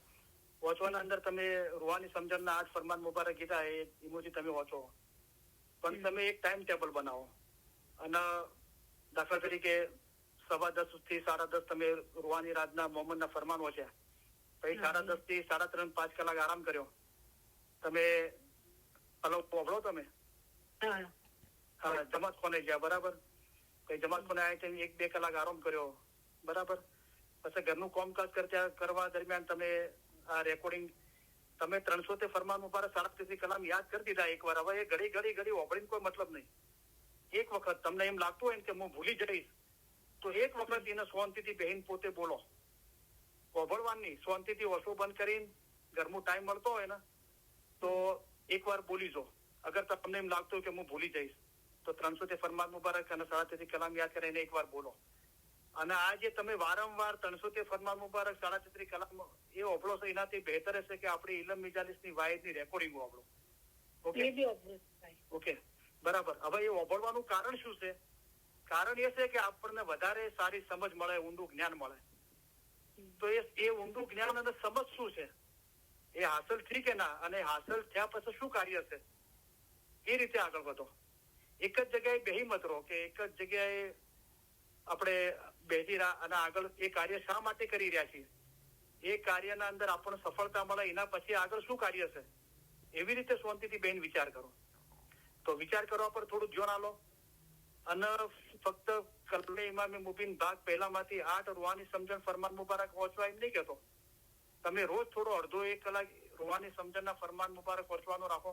વાંચવાના અંદર તમે રૂહાની સમજણના 8 ફરમાન મુબારક કીધા એ ઇમોજી તમે વાંચો. પણ તમે એક ટાઈમ ટેબલ બનાવો. અને દાખલા તરીકે 10:15 થી 10:30 તમે રૂહાની રાતના મોહમ્મદના ફરમાન વાંચ્યા. પછી 10:30 થી 3:30 5 કલાક આરામ કર્યો. તમે હલો ઓભળો તમે જમાત કોને ગયા, બરાબર? કઈ જમાત કોને આવ્યા 1-2 કલાક આરામ કર્યો, બરાબર? પછી ઘરનું કામકાજ કરવા દરમિયાન તમે આ રેકોર્ડિંગ તમે 300 ફરમાન મુબારક 37 કલામ યાદ કરી દીધા એકવાર. હવે એ ઘડી ઓભળીને કોઈ મતલબ નહીં. એક વખત તમને એમ લાગતું હોય ને કે હું ભૂલી જઈશ તો એક વખત એને શાંતિથી બહેન પોતે બોલો. ઓભળવાની શાંતિથી ઓછો બંધ કરીને ઘરનું ટાઈમ મળતો હોય ને તો એકવાર બોલી જો. અગર તમને એમ લાગતું હોય કે હું ભૂલી જઈશ તો 300 ફરમાન મુબારક અને 37 કલામ યાદ કરીને એકવાર બોલો. અને આ જે તમે વારંવાર 300 ફરમાન મુબારક 37 કલામ એ ઓભળો છો એનાથી બહેતર હશે કે આપણી ઇલમ મિજાલિસની વાયદની રેકોર્ડિંગ ઓભળો. ઓકે, બરાબર. હવે એ ઓભળવાનું કારણ શું છે? કારણ એ છે કે આપણને વધારે સારી સમજ મળે, ઊંડું જ્ઞાન મળે. તો એ ઊંડું જ્ઞાન અને સમજ શું છે એ હાંસલ થઈ કે ના, અને હાંસલ થયા પછી શું કાર્ય છે એ રીતે આગળ વધો. એક જ જગ્યાએ બેહી મત રહો કે એક જ જગ્યાએ આપણે બેસી રહ્યા અને આગળ એ કાર્ય શા માટે કરી રહ્યા છીએ એ કાર્યના અંદર આપણને સફળતા મળે એના પછી આગળ શું કાર્ય છે એવી રીતે શાંતિથી બેન વિચાર કરો. તો વિચાર કરવા પર થોડું ધ્યાન આલો અને ફક્ત કલમે ઇમામે મુબીન ભાગ પહેલામાંથી 8 રૂહાની સમજણ ફરમાન મુબારક વાંચવા એમ નહીં કહેતો. તમે રોજ થોડો અડધો 1 કલાક રૂહાની સમજણના ફરમાન મુબારક વાંચવાનું રાખો.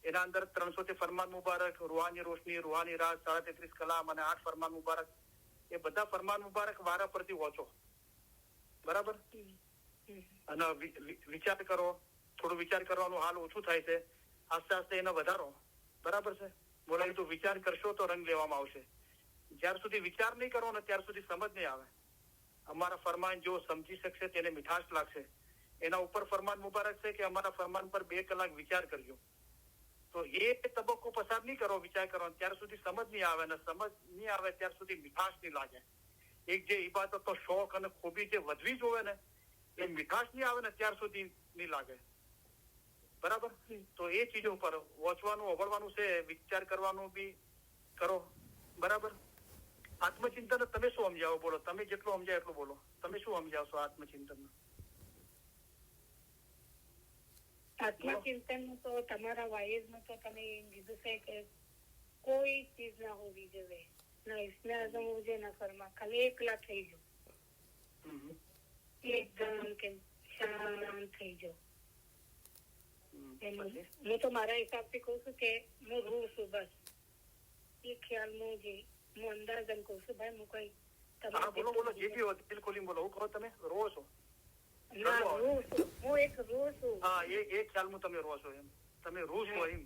એના અંદર 300 થી ફરમાન મુબારક, રૂહાની રોશની, રૂહાની રાત, 33 કલામ અને 8 ફરમાન મુબારક, એ બધા ફરમાન મુબારક વારા પરથી વાંચો. બરાબર? અને વિચાર કરો. થોડું વિચાર કરવાનું હાલ ઓછું થાય છે, આસ્તે આસ્તે એને વધારો. બરાબર છે? બોલાય તો વિચાર કરશો તો રંગ લેવામાં આવશે. જ્યાર સુધી વિચાર નહીં કરો ને ત્યાર સુધી સમજ નહીં આવે. અમારા ફરમાન જો સમજી શકશે તેને મીઠાશ લાગશે. એના ઉપર ફરમાન મુબારક છે કે અમારા ફરમાન પર 2 કલાક વિચાર કરજો. તો એ તબક્કો પસાર નહીં કરો વિચાર કરો ત્યાર સુધી સમજ નહીં આવે, ને સમજ નહીં આવે ત્યાર સુધી મીઠાશ નહીં લાગે. એક જે ઇબાદતનો શોખ અને ખૂબી જે વધવી જોવે ને એ મીઠાશ નહીં આવે ને ત્યાર સુધી નહીં લાગે. બરાબર? તો એ ચીજો પર વાંચવાનું, અવળવાનું છે, વિચાર કરવાનું બી કરો. બરાબર? આત્મચિંતન તમે શું સમજાવો? બોલો, તમે જેટલું સમજાય એટલું બોલો. તમે શું સમજાવશો આત્મચિંતન? આત્મચિંતન તો તમારા વાયઝમાં તો તમે એમ કીધું છે કે કોઈ ચીજ ના હોવી જોઈએ, ના ઇસ્મે આઝમ હોવું જોઈએ, ના ફરમા, ખાલી એકલા થઈ જાઓ, એકદમ કે શાંત થઈ જાઓ. હું તો મારા હિસાબથી કહું છું કે હું રૂ છું બસ. એ ખ્યાલ હું અંદાજન કહું છું ભાઈ. હું કઈ બોલો બોલો જે બી હોય બિલકુલ બોલો. હું કહો તમે રો છો? ના, રૂ છું. હું એક રૂ છું. હા, એ ખ્યાલમાં તમે રો છો એમ. તમે રૂ છો એમ.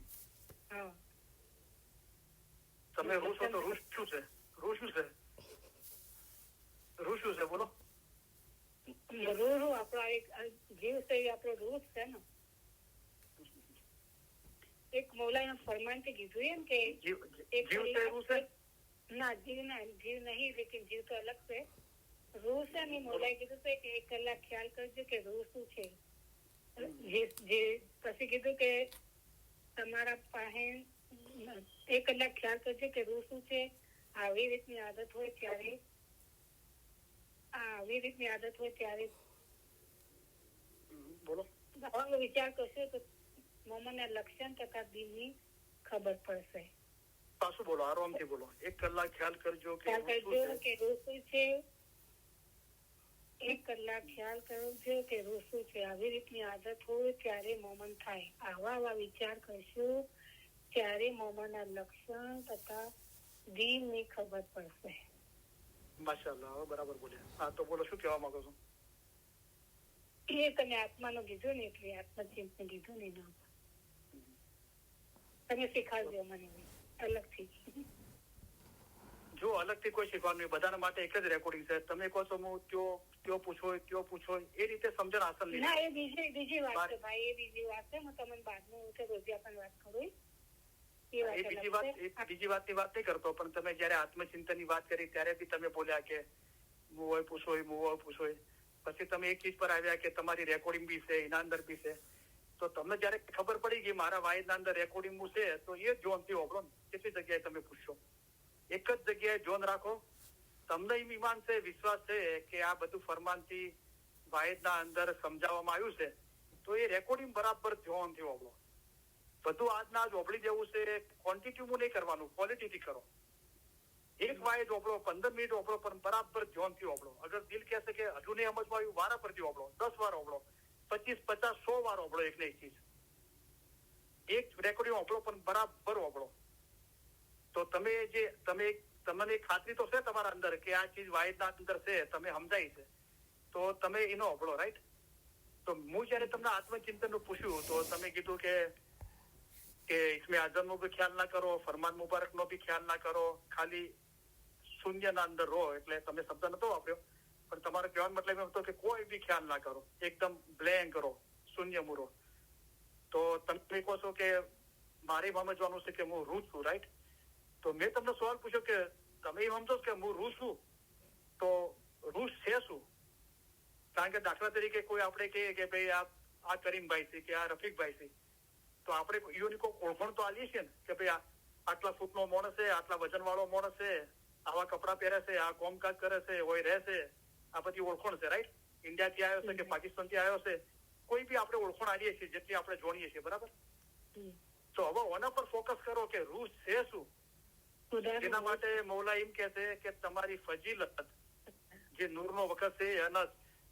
હા, તમે રૂ છો તો રૂ શું છે? રૂ શું છે? રૂ શું છે? બોલો. રૂ આપણો એક જીવ છે, એ આપણો રૂ છે ને. એક મૌલાના ફરમાન થી કીધું એમ કે જીવ છે રૂ છે? ના, જીવ નહીં, લેકિન જીવ તો અલગ છે. રૂ છે ને, મૌલાએ કીધું છે કે 1 કલાક ખ્યાલ કરજો કે રૂ શું છે. જે પછી કીધું કે તમારા પાસે 1 કલાક ખ્યાલ કરજો કે રૂ શું છે. આવી રીતની આદત હોય ત્યારે બોલો. વિચાર કરશો તો મોમનના લક્ષણ તથા દિલની ખબર પડશે. પાછું બોલો, આરામથી બોલો. 1 કલાક ખ્યાલ કરજો કે રૂ શું છે. 1 કલાક ખ્યાલ કરજો કે રૂ શું છે. આવી રીતની આદત હોય ત્યારે મોમન થાય. આવા વિચાર કરશો ત્યારે મોમનના લક્ષણ તથા દિલની ખબર પડશે. માશાઅલ્લાહ, બરાબર બોલ્યા. હા, તો બોલો, શું કહેવા માંગો છો? એ તમે આત્માનું કીધું ને, એટલે આત્મચિંતન કીધું ને, તમે શીખાડજો મને અલગથી. જો અલગથી કોઈ શીખવાનું નહીં, બધાના માટે એક જ રેકોર્ડિંગ છે. તમે કહો છો હું કયો પૂછો એ રીતે સમજણ હાંસલ નહીં. ના, એ બીજી વાત છે ભાઈ. એ બીજી વાત છે. હું તમને બાદમાં રોજે આપણે વાત કરું. બીજી વાતની વાત નહીં કરતો, પણ તમે જયારે આત્મચિંતનની વાત કરી ત્યારે બી તમે બોલ્યા કે હું પૂછો. પછી તમે એક ચીજ પર આવ્યા કે તમારી રેકોર્ડિંગ બી છે, એના અંદર બી છે. તો તમને જયારે ખબર પડી ગઈ મારા વાયદના અંદર રેકોર્ડિંગ છે, તો એ જોનથી હોબળો. કેટલી જગ્યાએ તમે પૂછશો? એક જ જગ્યાએ જોન રાખો. તમને એમ ઈમાન છે, વિશ્વાસ છે કે આ બધું ફરમાનથી વાયદના અંદર સમજાવવામાં આવ્યું છે, તો એ રેકોર્ડિંગ બરાબર જોનથી હોબળો. બધું આજના આજ ઓબળી દેવું છે. ક્વોન્ટિટીમાં નહીં કરવાનું, ક્વોલિટીથી કરો. 1 વાયદ ઓબળો, 15 મિનિટ ઓબળો, પણ બરાબર જોનથી ઓબળો. અગર દિલ કહેશે કે હજુ નહીં સમજમાં આવ્યું, વારા પરથી ઓબળો. 10 વાર ઓબળો, 25, 50, 100 વાર ઓબળો. એક ને એક ચીજ, એક રેકોર્ડિંગ ઓબળો, પણ બરાબર ઓબળો. તો તમને ખાતરી તો છે તમારા અંદર કે આ ચીજ વાયદના અંદર છે, તમે સમજાય છે, તો તમે એનો ઓબળો. રાઈટ? તો હું જયારે તમને આત્મચિંતન નું પૂછ્યું તો તમે કીધું કે ઇસ્મે આઝમ નો બી ખ્યાલ ના કરો, ફરમાન મુબારક નો બી ખ્યાલ ના કરો, ખાલી શૂન્ય ના અંદર રહો. એટલે તમે શબ્દ નતો વાપર્યો, પણ તમારો કહેવાનો મતલબ એમ હતો કે કોઈ બી ખ્યાલ ના કરો, એકદમ બ્લેન્ક રહો, શૂન્ય મૂરો. તો તમે કહો છો કે મારે સમજવાનું છે કે હું રૂ છું. રાઈટ? તો મેં તમને સવાલ પૂછ્યો કે તમે એમ સમજો કે હું રૂ છું, તો રૂ છે શું? કારણ કે દાખલા તરીકે કોઈ આપણે કહીએ કે ભાઈ આ કરીમભાઈ છે કે આ રફીકભાઈ છે, તો આપણે યુનિક ઓળખણ તો આલીએ છીએ ને કે ભાઈ આટલા ફૂટનો માણસ છે, આટલા વજન વાળો માણસ છે, આવા કપડા પહેરે છે, આ કોમકાજ કરે છે, હોય રહે છે, આ બધી ઓળખણ છે. રાઈટ? ઇન્ડિયાથી આવ્યો છે કે પાકિસ્તાનથી આવ્યો છે, કોઈ બી આપણે ઓળખાણ આવીએ છીએ જેટલી આપણે જોણીએ છીએ, બરાબર? તો હવે ઓના પર ફોકસ કરો કે રૂહ છે શું. એના માટે મૌલા એમ કે છે કે તમારી ફજીલત જે નૂરનો વખત છે એના